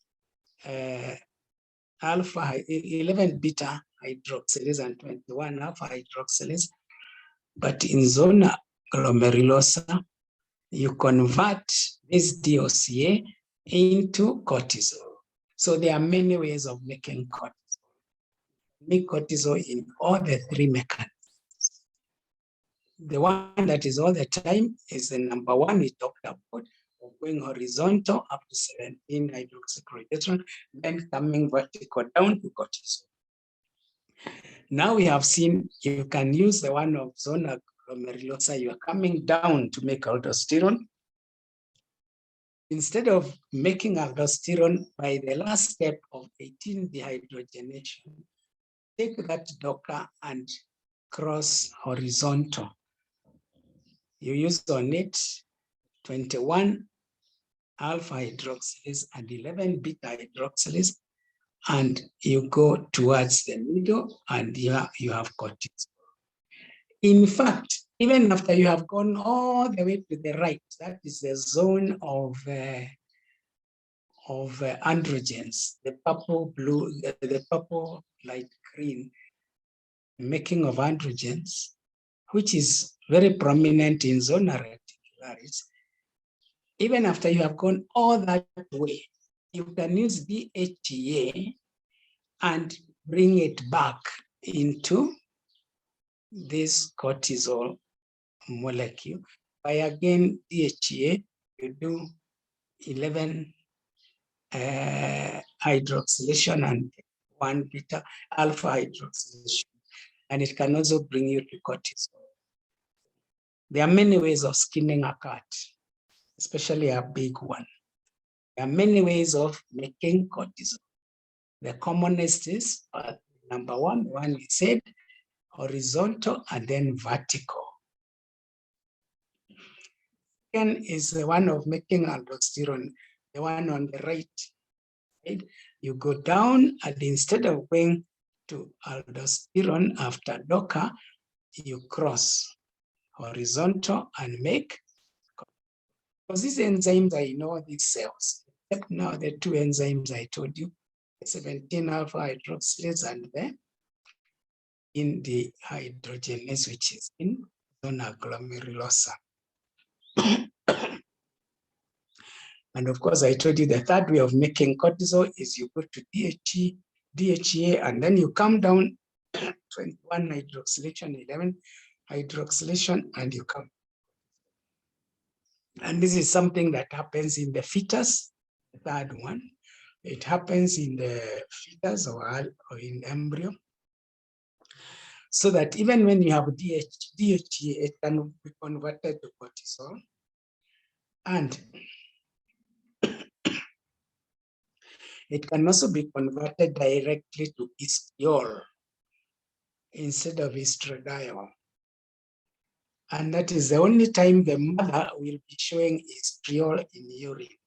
beta hydroxylase and 21 alpha hydroxylase, but in zona glomerulosa, you convert this DOCA into cortisol. So there are many ways of making cortisol. Make cortisol in all the 3 mechanisms. The one that is all the time is the number 1 we talked about, of going horizontal up to 17 hydroxyprogesterone, then coming vertical down to cortisol. Now we have seen you can use the one of zona glomerulosa. You are coming down to make aldosterone. instead of making aldosterone by the last step of 18 dehydrogenation, take that Docker and cross horizontal. You use on it 21 alpha hydroxylase and 11 beta hydroxylase, and you go towards the middle and you have cortisol. In fact, even after you have gone all the way to the right, that is the zone of androgens, the purple, blue, the purple, light green, making of androgens, which is very prominent in zona reticularis. Even after you have gone all that way, you can use DHEA and bring it back into this cortisol molecule. By again DHEA, you do 11 hydroxylation and 1 beta alpha hydroxylation, and it can also bring you to cortisol. There are many ways of skinning a cat, especially a big one. There are many ways of making cortisol. The commonest is number one we said, horizontal and then vertical. Second is the one of making aldosterone, the one on the right. Right? You go down, and instead of going to aldosterone after Docker, you cross horizontal and make. Because these enzymes, I know these cells, except now the two enzymes I told you, 17 alpha hydroxylase and the in the hydrogenase, which is in zona glomerulosa. And of course, I told you the third way of making cortisol is you go to DHEA, and then you come down 21 hydroxylation, 11 hydroxylation, and you come. And this is something that happens in the fetus, the third one. It happens in the fetus or in embryo. So that even when you have DHEA, it can be converted to cortisol. And it can also be converted directly to estriol instead of estradiol. And that is the only time the mother will be showing estriol in urine.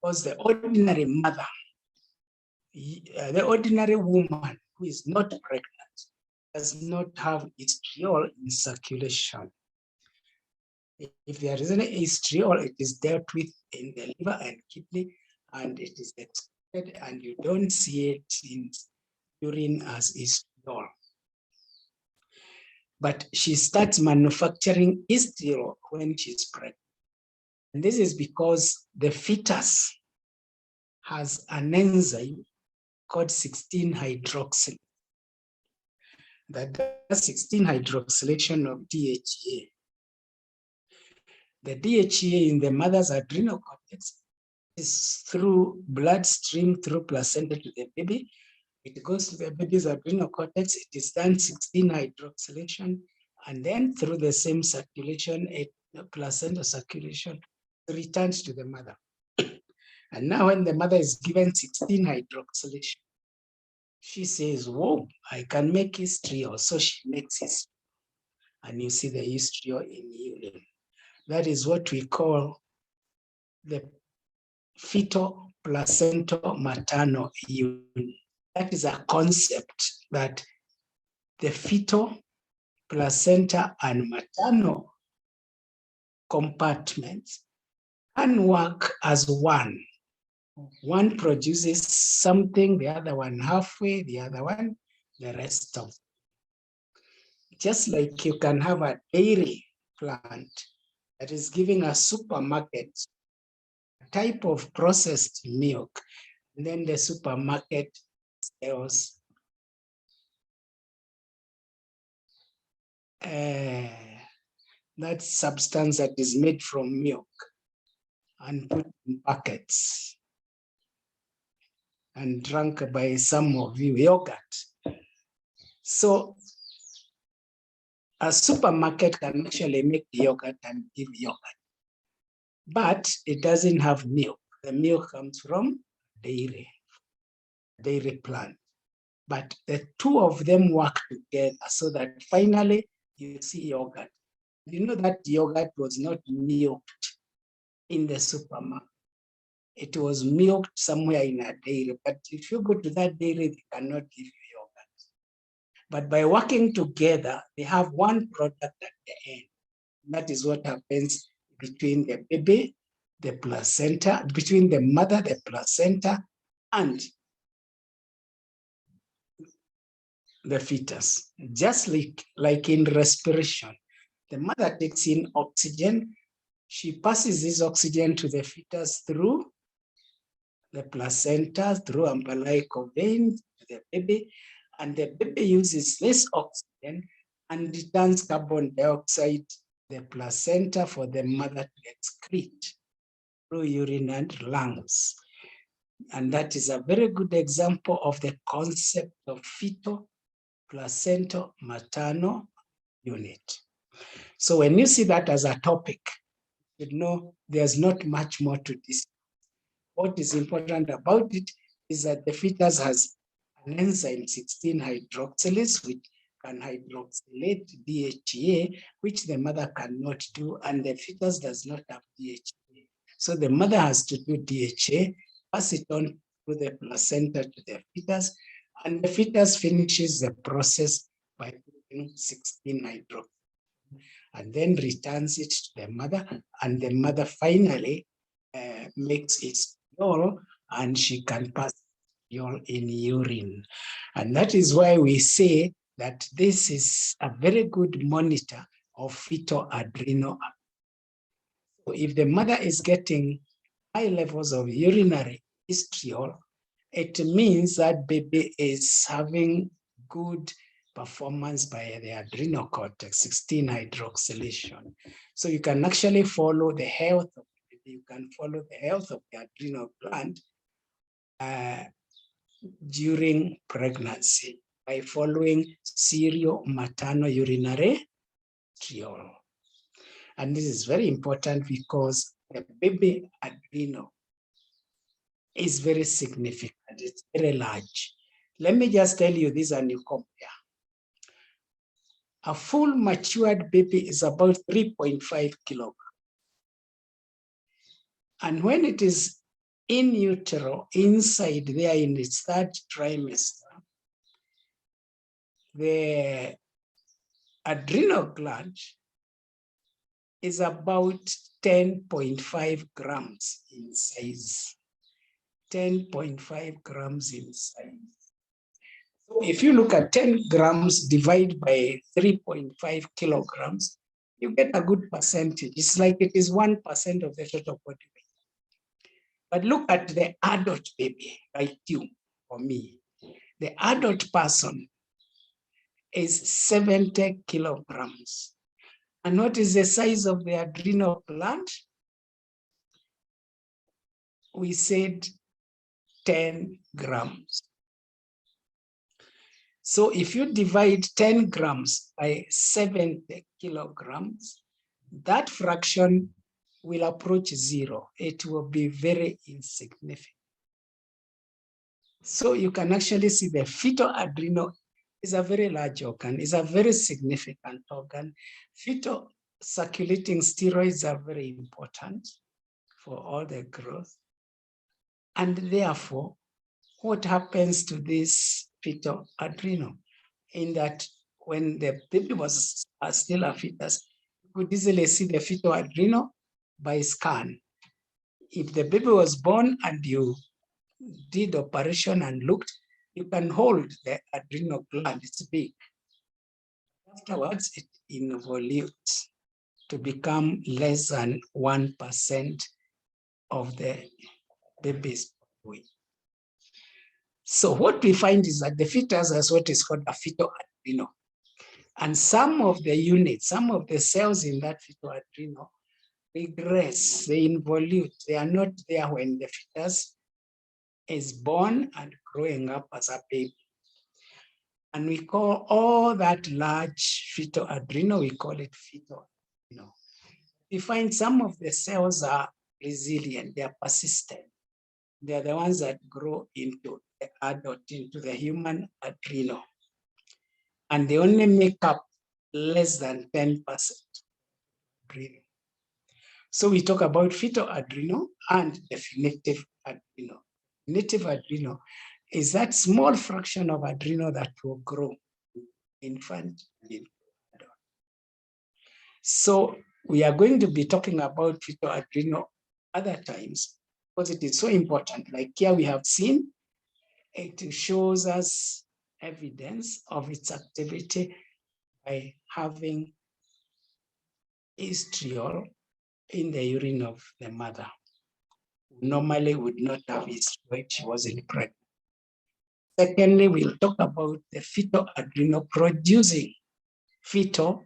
Because the ordinary mother, the ordinary woman who is not pregnant, does not have estriol in circulation. If there is any estriol, it is dealt with in the liver and kidney, and it is excreted, and you don't see it in urine as estriol. But she starts manufacturing estriol when she's pregnant. And this is because the fetus has an enzyme called 16-hydroxylase that does 16-hydroxylation of DHEA. The DHEA in the mother's adrenal cortex is through bloodstream, through placenta to the baby. It goes to the baby's adrenal cortex. It is done 16-hydroxylation, and then through the same circulation, placenta circulation, returns to the mother. And now when the mother is given 16-hydroxylation, she says, whoa, I can make estriol. So she makes it. And you see the estriol in urine. That is what we call the fetal placental maternal union. That is a concept that the fetal, placenta, and maternal compartments can work as one. One produces something, the other one halfway, the other one the rest of. Just like you can have a dairy plant that is giving a supermarket a type of processed milk, and then the supermarket sells that substance that is made from milk and put in packets and drunk by some of you, yogurt. So a supermarket can actually make yogurt and give yogurt. but it doesn't have milk. The milk comes from dairy plant. But the two of them work together so that finally you see yogurt. You know that yogurt was not milked in the supermarket. It was milked somewhere in a dairy. But if you go to that dairy, they cannot give you yogurt. But by working together, they have one product at the end. That is what happens between the baby, the placenta, between the mother, the placenta, and the fetus. Just like in respiration, the mother takes in oxygen. She passes this oxygen to the fetus through the placenta, through umbilical vein to the baby, and the baby uses this oxygen and returns carbon dioxide the placenta for the mother to excrete through urine and lungs. And that is a very good example of the concept of fetal placental maternal unit. So when you see that as a topic, you know there's not much more to this. What is important about it is that the fetus has an enzyme 16-hydroxylase, which can hydroxylate DHA, which the mother cannot do, and the fetus does not have DHA. So the mother has to do DHA, pass it on through the placenta to the fetus, and the fetus finishes the process by putting 16-hydroxylase and then returns it to the mother, and the mother finally makes its stool, and she can pass stool in urine. And that is why we say that this is a very good monitor of fetal adrenal. So if the mother is getting high levels of urinary estriol, it means that baby is having good performance by the adrenal cortex, 16-hydroxylation. So you can actually follow the health of the baby, you can follow the health of the adrenal gland during pregnancy by following serial maternal urinary estriol. And this is very important because the baby adrenal is very significant, it's very large. Let me just tell you this and you compare. A full matured baby is about 3.5 kilograms. And when it is in utero, inside there in its third trimester, the adrenal gland is about 10.5 grams in size. 10.5 grams in size. So if you look at 10 grams divided by 3.5 kilograms, you get a good percentage. It's like it is 1% of the total body weight. But look at the adult baby, like you or me. The adult person is 70 kilograms. And what is the size of the adrenal gland? We said 10 grams. So if you divide 10 grams by 70 kilograms, that fraction will approach zero. It will be very insignificant. So you can actually see the fetal adrenal is a very large organ, is a very significant organ. Fetal circulating steroids are very important for all the growth. And therefore, what happens to this fetal adrenal? In that when the baby was still a fetus, you could easily see the fetal adrenal by scan. If the baby was born and you did operation and looked, you can hold the adrenal gland, it's big. Afterwards, it involutes to become less than 1% of the baby's weight. So what we find is that the fetus has what is called a fetal adrenal. And some of the units, some of the cells in that fetal adrenal regress, they involute, they are not there when the fetus is born and growing up as a baby. And we call all that large fetal adrenal, we call it fetal adrenal. we find some of the cells are resilient, they are persistent. They are the ones that grow into the adult, into the human adrenal. And they only make up less than 10% adrenal. So we talk about fetal adrenal and definitive adrenal. Definitive adrenal is that small fraction of adrenal that will grow in infant and in adult. So we are going to be talking about fetal adrenal other times because it is so important. Like here we have seen, it shows us evidence of its activity by having estriol in the urine of the mother. Normally would not have estriol if she wasn't pregnant. Secondly, we'll talk about the fetal adrenal producing fetal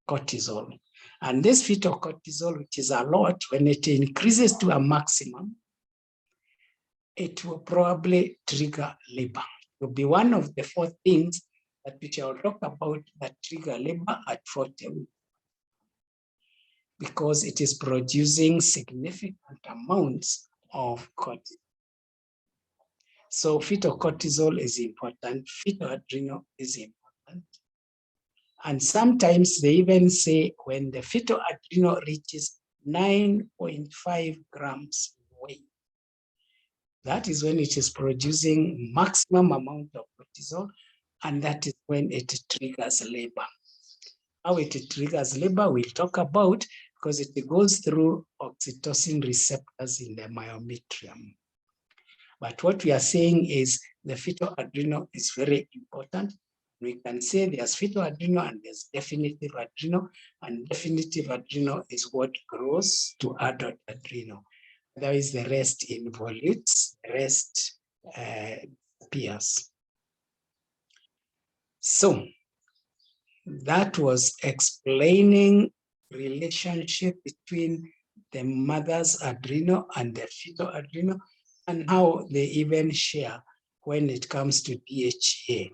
cortisol. And this fetal cortisol, which is a lot, when it increases to a maximum, it will probably trigger labor. It will be one of the 4 things that we shall talk about that trigger labor at 40 weeks, because it is producing significant amounts of cortisol. So fetal cortisol is important, fetal adrenal is important. And sometimes they even say when the fetal adrenal reaches 9.5 grams weight, that is when it is producing maximum amount of cortisol, and that is when it triggers labor. How it triggers labor, we'll talk about, because it goes through oxytocin receptors in the myometrium. But what we are saying is the fetal adrenal is very important. We can say there's fetal adrenal and there's definitive adrenal, and definitive adrenal is what grows to adult adrenal. Otherwise, the rest involutes, the rest appears. So that was explaining relationship between the mother's adrenal and the fetal adrenal, and how they even share when it comes to DHA.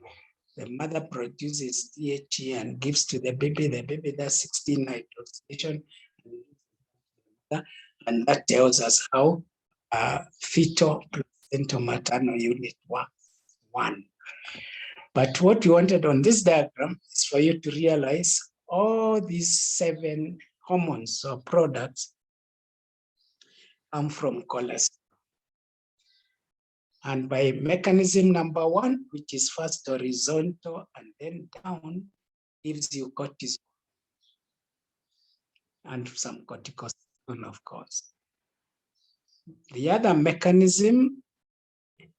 The mother produces DHA and gives to the baby does 16 nitroxidation, and that tells us how fetal placental maternal unit works. 1. But what we wanted on this diagram is for you to realize all these 7 hormones or products come from cholesterol. And by mechanism number 1, which is first horizontal and then down, gives you cortisol and some corticosteroid, of course. The other mechanism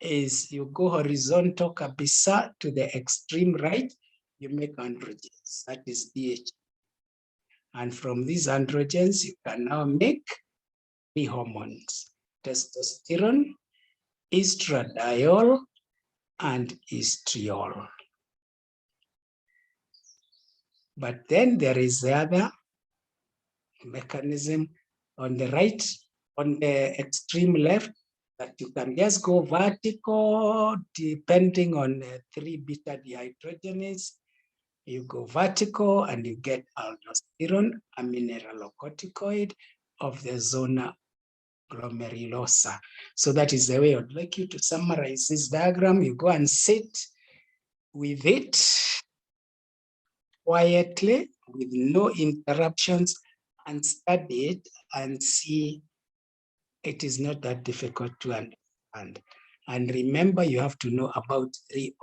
is you go horizontal kabisa to the extreme right, you make androgens, that is DHA. And from these androgens, you can now make 3 hormones: testosterone, estradiol, and estriol. But then there is the other mechanism on the right, on the extreme left, that you can just go vertical depending on 3 beta dehydrogenase. You go vertical and you get aldosterone, a mineralocorticoid of the zona glomerulosa. So that is the way I'd like you to summarize this diagram. You go and sit with it quietly with no interruptions and study it and see it is not that difficult to understand. And remember, you have to know about 3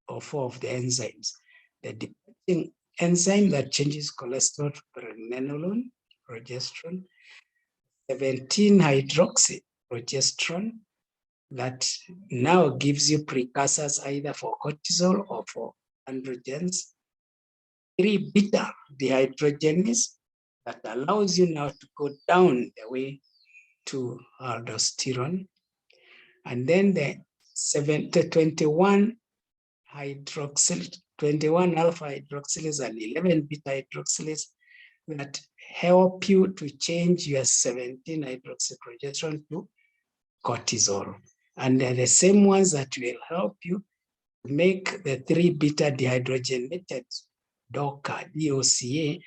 or 4 of the enzymes. The depleting enzyme that changes cholesterol to pregnenolone, progesterone, 17-hydroxyprogesterone, that now gives you precursors either for cortisol or for androgens. 3 beta dehydrogenase that allows you now to go down the way to aldosterone. And then the 21 alpha hydroxylase and 11 beta hydroxylase that help you to change your 17-hydroxyprogesterone to cortisol. And they're the same ones that will help you make the 3 beta dehydrogenated DOCA, DOCA,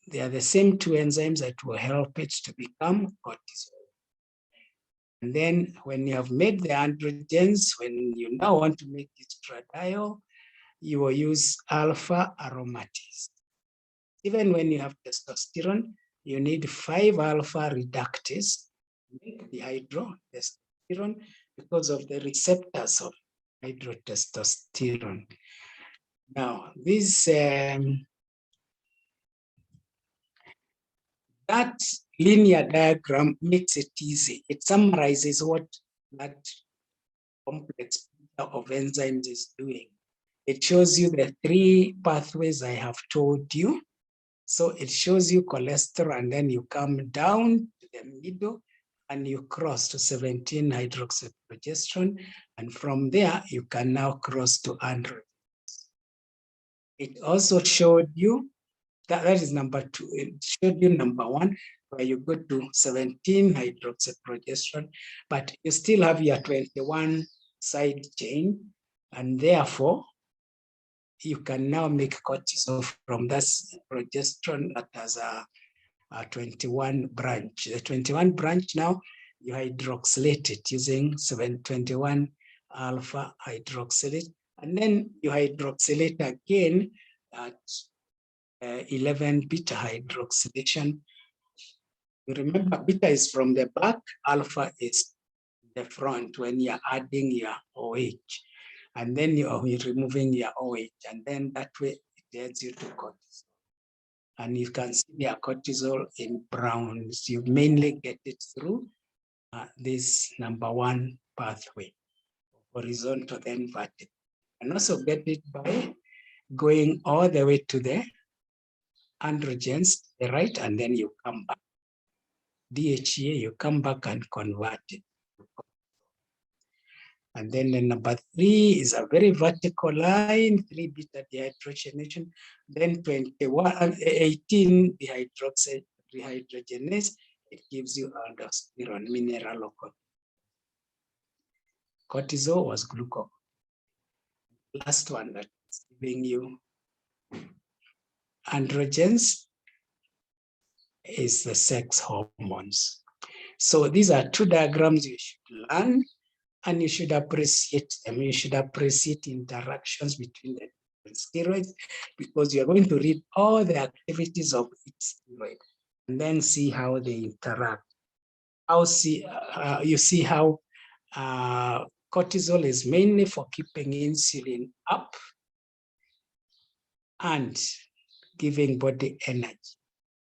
They are the same two enzymes that will help it to become cortisol. And then when you have made the androgens, when you now want to make estradiol, you will use alpha aromatase. Even when you have testosterone, you need 5 alpha reductase to make dihydrotestosterone because of the receptors of hydrotestosterone. Now, that linear diagram makes it easy. It summarizes what that complex of enzymes is doing. It shows you the 3 pathways I have told you. So it shows you cholesterol, and then you come down to the middle and you cross to 17-hydroxyprogesterone. And from there, you can now cross to androgens. It also showed you that is number 2. It showed you number 1, where you go to 17-hydroxyprogesterone, but you still have your 21 side chain, and therefore you can now make cortisol from that progesterone that has a 21 branch. The 21 branch now, you hydroxylate it using 721 alpha hydroxylate, and then you hydroxylate again at 11 beta hydroxylation. You remember, beta is from the back, alpha is the front when you're adding your OH. And then you are removing your OH, and then that way it gets you to cortisol. And you can see your cortisol in browns. You mainly get it through this number 1 pathway, horizontal then vertical. And also get it by going all the way to the androgens, the right, and then you come back. DHEA, you come back and convert it. And then the number 3 is a very vertical line, 3 beta dehydrogenation, then 18 dehydrogenase, it gives you aldosterone, mineral cortisol was glucose. Last one that is giving you androgens is the sex hormones. So these are 2 diagrams you should learn, and you should appreciate them. You should appreciate interactions between the steroids, because you're going to read all the activities of each steroid and then see how they interact. You see how cortisol is mainly for keeping insulin up and giving body energy.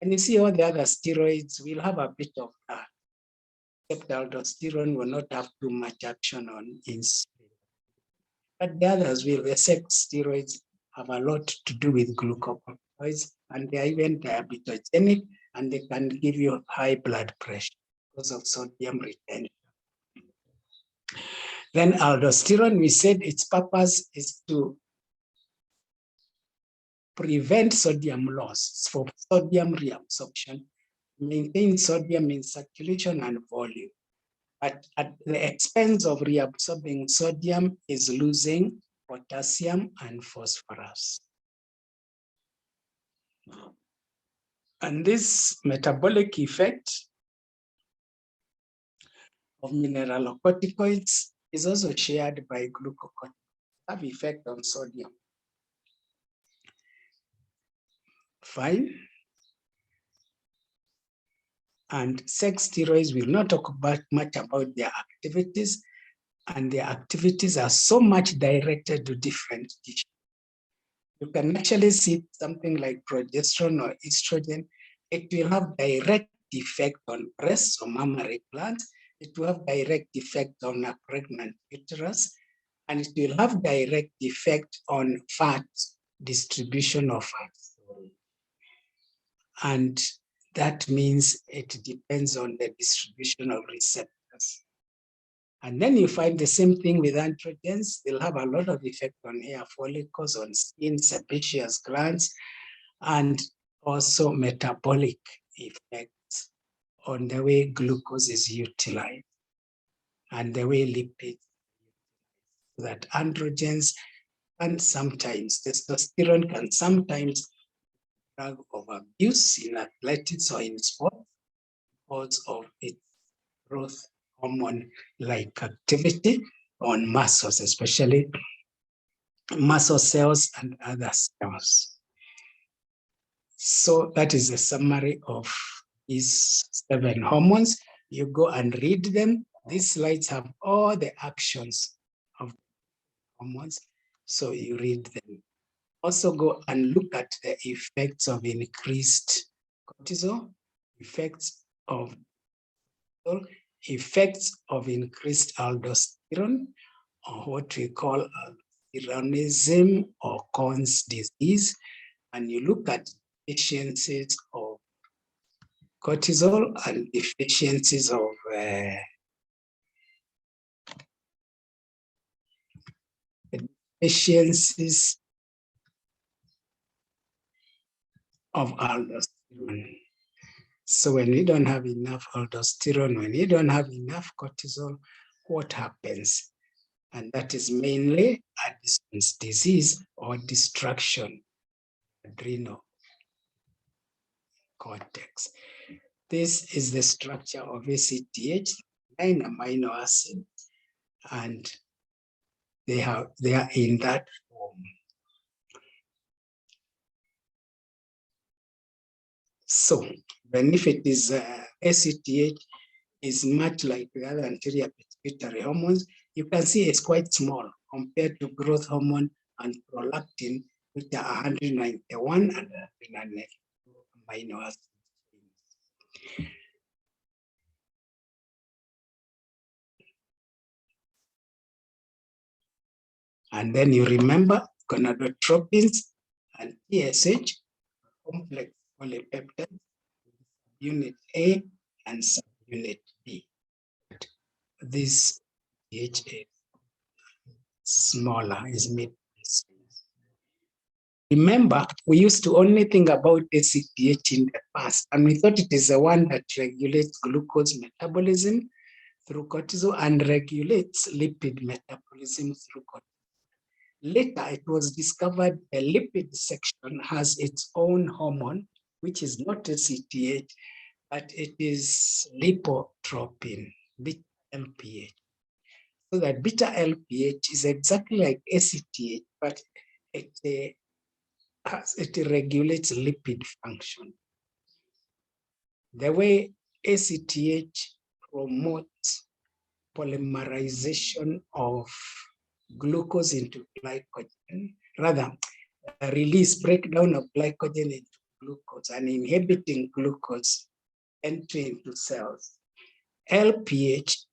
And you see all the other steroids will have a bit of that, except aldosterone will not have too much action on insulin. But the others will, the sex steroids have a lot to do with glucocorticoids, and they are even diabetogenic, and they can give you high blood pressure because of sodium retention. Then aldosterone, we said its purpose is to prevent sodium loss, for sodium reabsorption, maintain sodium in circulation and volume. But at the expense of reabsorbing sodium is losing potassium and phosphorus. And this metabolic effect of mineralocorticoids is also shared by glucocorticoids, have effect on sodium. Fine. And sex steroids will not talk about much about their activities, and their activities are so much directed to different tissues. You can actually see something like progesterone or estrogen. It will have direct effect on breasts or mammary glands. It will have direct effect on a pregnant uterus, and it will have direct effect on fat, distribution of fat. And that means it depends on the distribution of receptors. And then you find the same thing with androgens. They'll have a lot of effect on hair follicles, on skin, sebaceous glands, and also metabolic effects on the way glucose is utilized and the way lipids. That androgens and sometimes testosterone can sometimes drug of abuse in athletics or in sport because of its growth hormone-like activity on muscles, especially muscle cells and other cells. So that is a summary of these 7 hormones. You go and read them. These slides have all the actions of hormones, so you read them. Also go and look at the effects of increased cortisol, effects of increased aldosterone, or what we call aldosteronism or Conn's disease, and you look at deficiencies of cortisol and deficiencies of aldosterone. So when we don't have enough aldosterone, when we don't have enough cortisol, what happens? And that is mainly Addison's disease or destruction of adrenal cortex. This is the structure of ACTH, 9 amino acids, and they are in that form. So when if it is ACTH is much like the other anterior pituitary hormones, you can see it's quite small compared to growth hormone and prolactin, which are 191 and 192 amino acids. And then you remember gonadotropins and TSH, complex polypeptides, unit A and subunit B. This TH is smaller, is mid. Remember, we used to only think about ACTH in the past, and we thought it is the one that regulates glucose metabolism through cortisol and regulates lipid metabolism through cortisol. Later, it was discovered the lipid section has its own hormone, which is not ACTH, but it is lipotropin, beta LPH. So that beta LPH is exactly like ACTH, but it regulates lipid function. The way ACTH promotes polymerization of glucose into glycogen, rather breakdown of glycogen into glucose and inhibiting glucose entry into cells. LPH,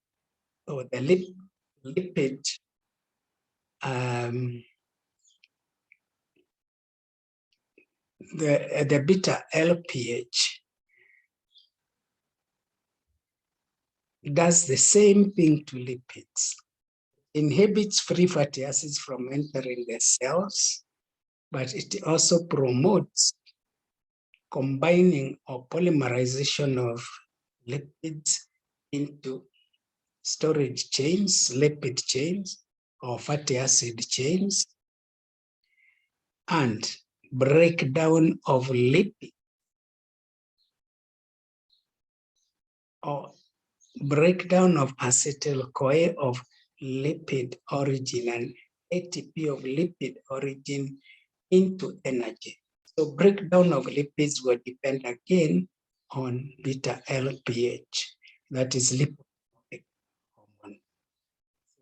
or the lipid, the beta LPH does the same thing to lipids. Inhibits free fatty acids from entering the cells, but it also promotes combining or polymerization of lipids into storage chains, lipid chains, or fatty acid chains, and breakdown of lipid or breakdown of acetyl-CoA of lipid origin and ATP of lipid origin into energy. So breakdown of lipids will depend again on beta LPH, that is lipoprotein hormone.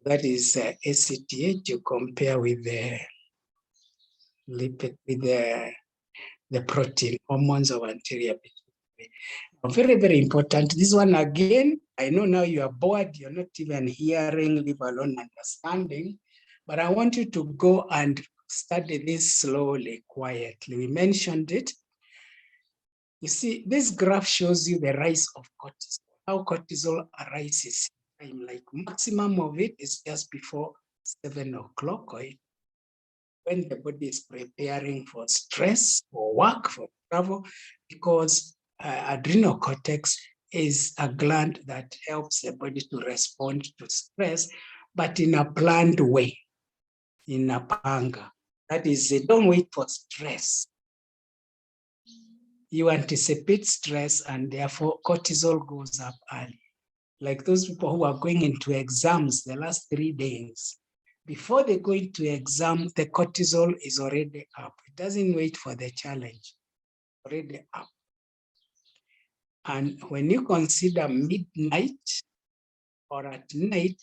That is ACTH you compare with the lipid, with the protein hormones of anterior pituitary. Very, very important. This one again, I know now you are bored, you're not even hearing, leave alone understanding, but I want you to go and study this slowly, quietly. We mentioned it. You see, this graph shows you the rise of cortisol, how cortisol arises. Like maximum of it is just before 7 o'clock, or when the body is preparing for stress, for work, for travel, because adrenal cortex is a gland that helps the body to respond to stress, but in a planned way, in a panga. That is, don't wait for stress. you anticipate stress and therefore cortisol goes up early. Like those people who are going into exams the last 3 days, before they go into exam, the cortisol is already up. It doesn't wait for the challenge, already up. And when you consider midnight or at night,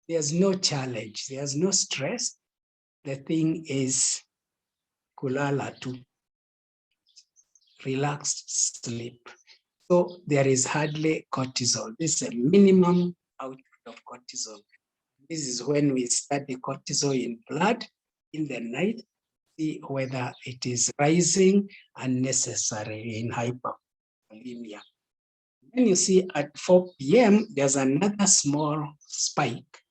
there's no challenge, there's no stress. The thing is kulala to relaxed sleep. So there is hardly cortisol. This is a minimum output of cortisol. This is when we study cortisol in blood in the night, see whether it is rising unnecessarily in hypervolemia. Then you see at 4 p.m., there's another small spike.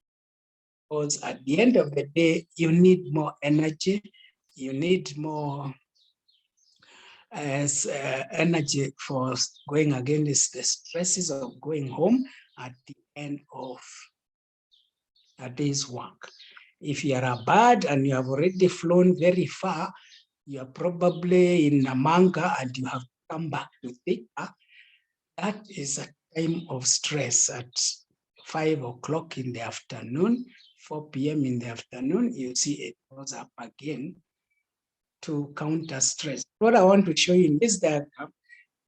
Because at the end of the day, you need more energy, you need more energy for going against the stresses of going home at the end of a day's work. If you are a bird and you have already flown very far, you are probably in a manga and you have come back to theta, that is a time of stress at 5 o'clock in the afternoon, 4 p.m. in the afternoon, you see it goes up again to counter stress. What I want to show you in this diagram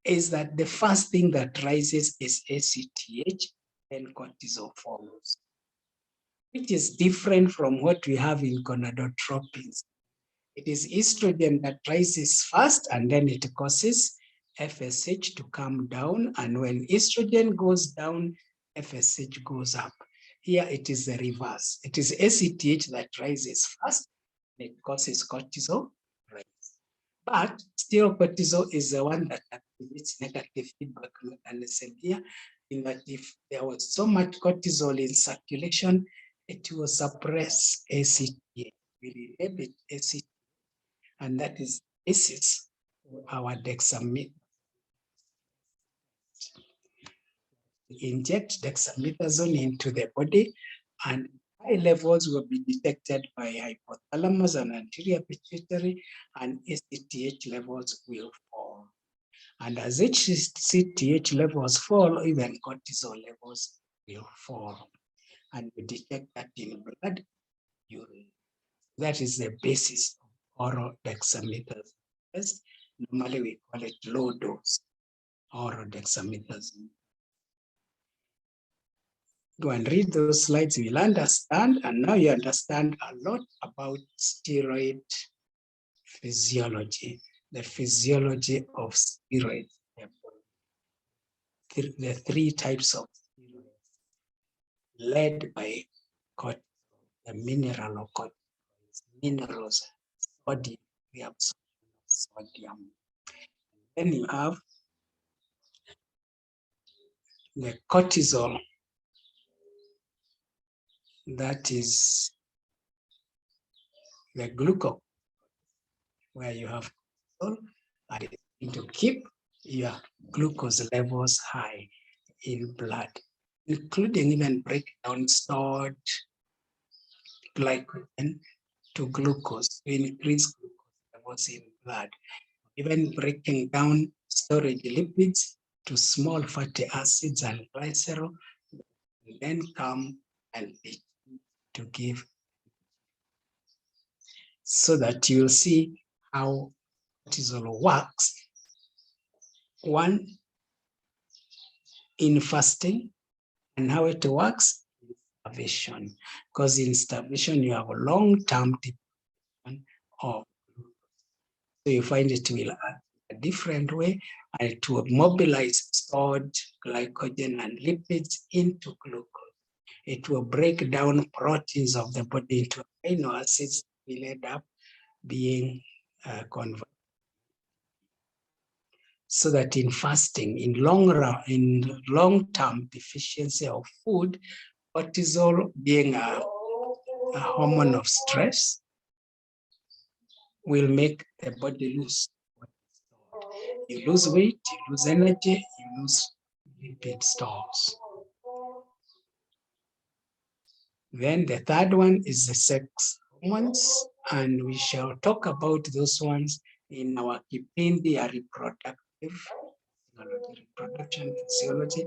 is that the first thing that rises is ACTH, then cortisol follows, which is different from what we have in gonadotropins. It is estrogen that rises first and then it causes FSH to come down. And when estrogen goes down, FSH goes up. Here it is the reverse. It is ACTH that rises first, and it causes cortisol rise. But still cortisol is the one that activates negative feedback mechanism here, in that if there was so much cortisol in circulation, it will suppress ACTH, will inhibit ACTH, and that is basis for our dexamethasone. Inject dexamethasone into the body, and high levels will be detected by hypothalamus and anterior pituitary, and ACTH levels will fall. And as ACTH levels fall, even cortisol levels will fall. And we detect that in blood urine. That is the basis of oral dexamethasone test. Normally we call it low dose oral dexamethasone. Go and read those slides, you'll understand, and now you understand a lot about steroid physiology, the physiology of steroids, the 3 types of steroids led by cortisol, the mineral of cortisol, minerals, sodium, we have sodium. Then you have the cortisol, that is the glucose, where you have cortisol, and it's going to keep your glucose levels high in blood, including even break down stored glycogen to glucose, to increase glucose levels in blood, even breaking down storage lipids to small fatty acids and glycerol, and then come and to give, so that you'll see how cortisol works. One, in fasting, and how it works in starvation. Because in starvation, you have a long-term depletion of glucose. So you find it will act a different way, and it will mobilize stored glycogen and lipids into glucose. It will break down proteins of the body into amino acids, will end up being converted. So that in fasting, in long-term deficiency of food, cortisol being a hormone of stress will make the body lose. You lose weight, you lose energy, you lose lipid stores. Then the third one is the sex hormones, and we shall talk about those ones in our Kipindi ya reproductive reproduction physiology.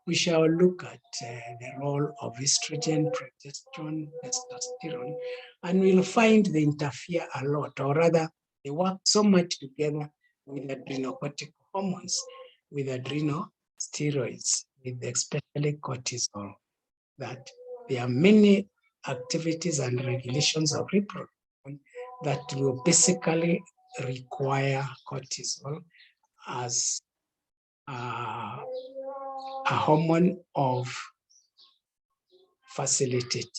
We shall look at the role of estrogen, progesterone, testosterone, and we'll find they interfere a lot, or rather, they work so much together with adrenocortical hormones, with adrenal steroids, with especially cortisol, that there are many activities and regulations of reproduction that will basically require cortisol as a hormone of facilitating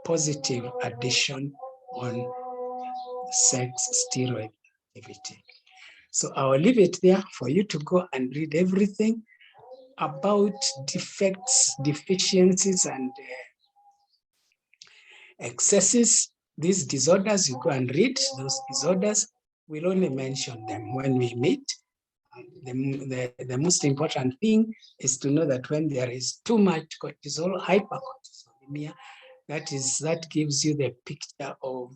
positive addition on sex steroid activity. So I'll leave it there for you to go and read everything about defects, deficiencies, and excesses. These disorders, you go and read those disorders. We'll only mention them when we meet. The most important thing is to know that when there is too much cortisol, hypercortisolemia, that gives you the picture of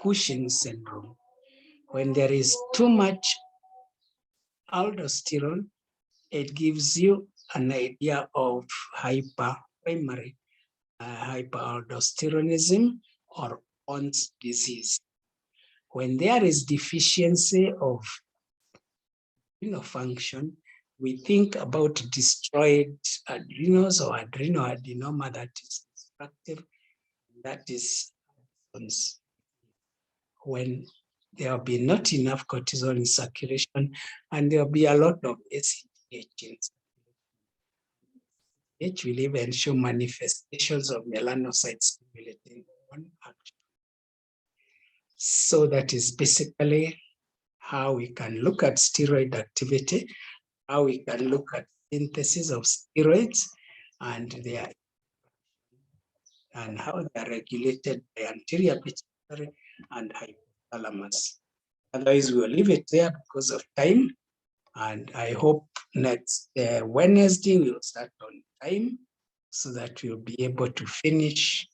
Cushing syndrome. When there is too much aldosterone, it gives you an idea of primary hyperaldosteronism or On's disease. When there is deficiency of function, we think about destroyed adrenals or adrenal adenoma that is destructive. That is when there will be not enough cortisol in circulation, and there will be a lot of ACTH. It will even show manifestations of melanocyte stimulating hormone action. So that is basically how we can look at steroid activity, how we can look at synthesis of steroids and how they are regulated by anterior pituitary and hypothalamus. Otherwise, we'll leave it there because of time. And I hope next Wednesday we'll start on time so that we'll be able to finish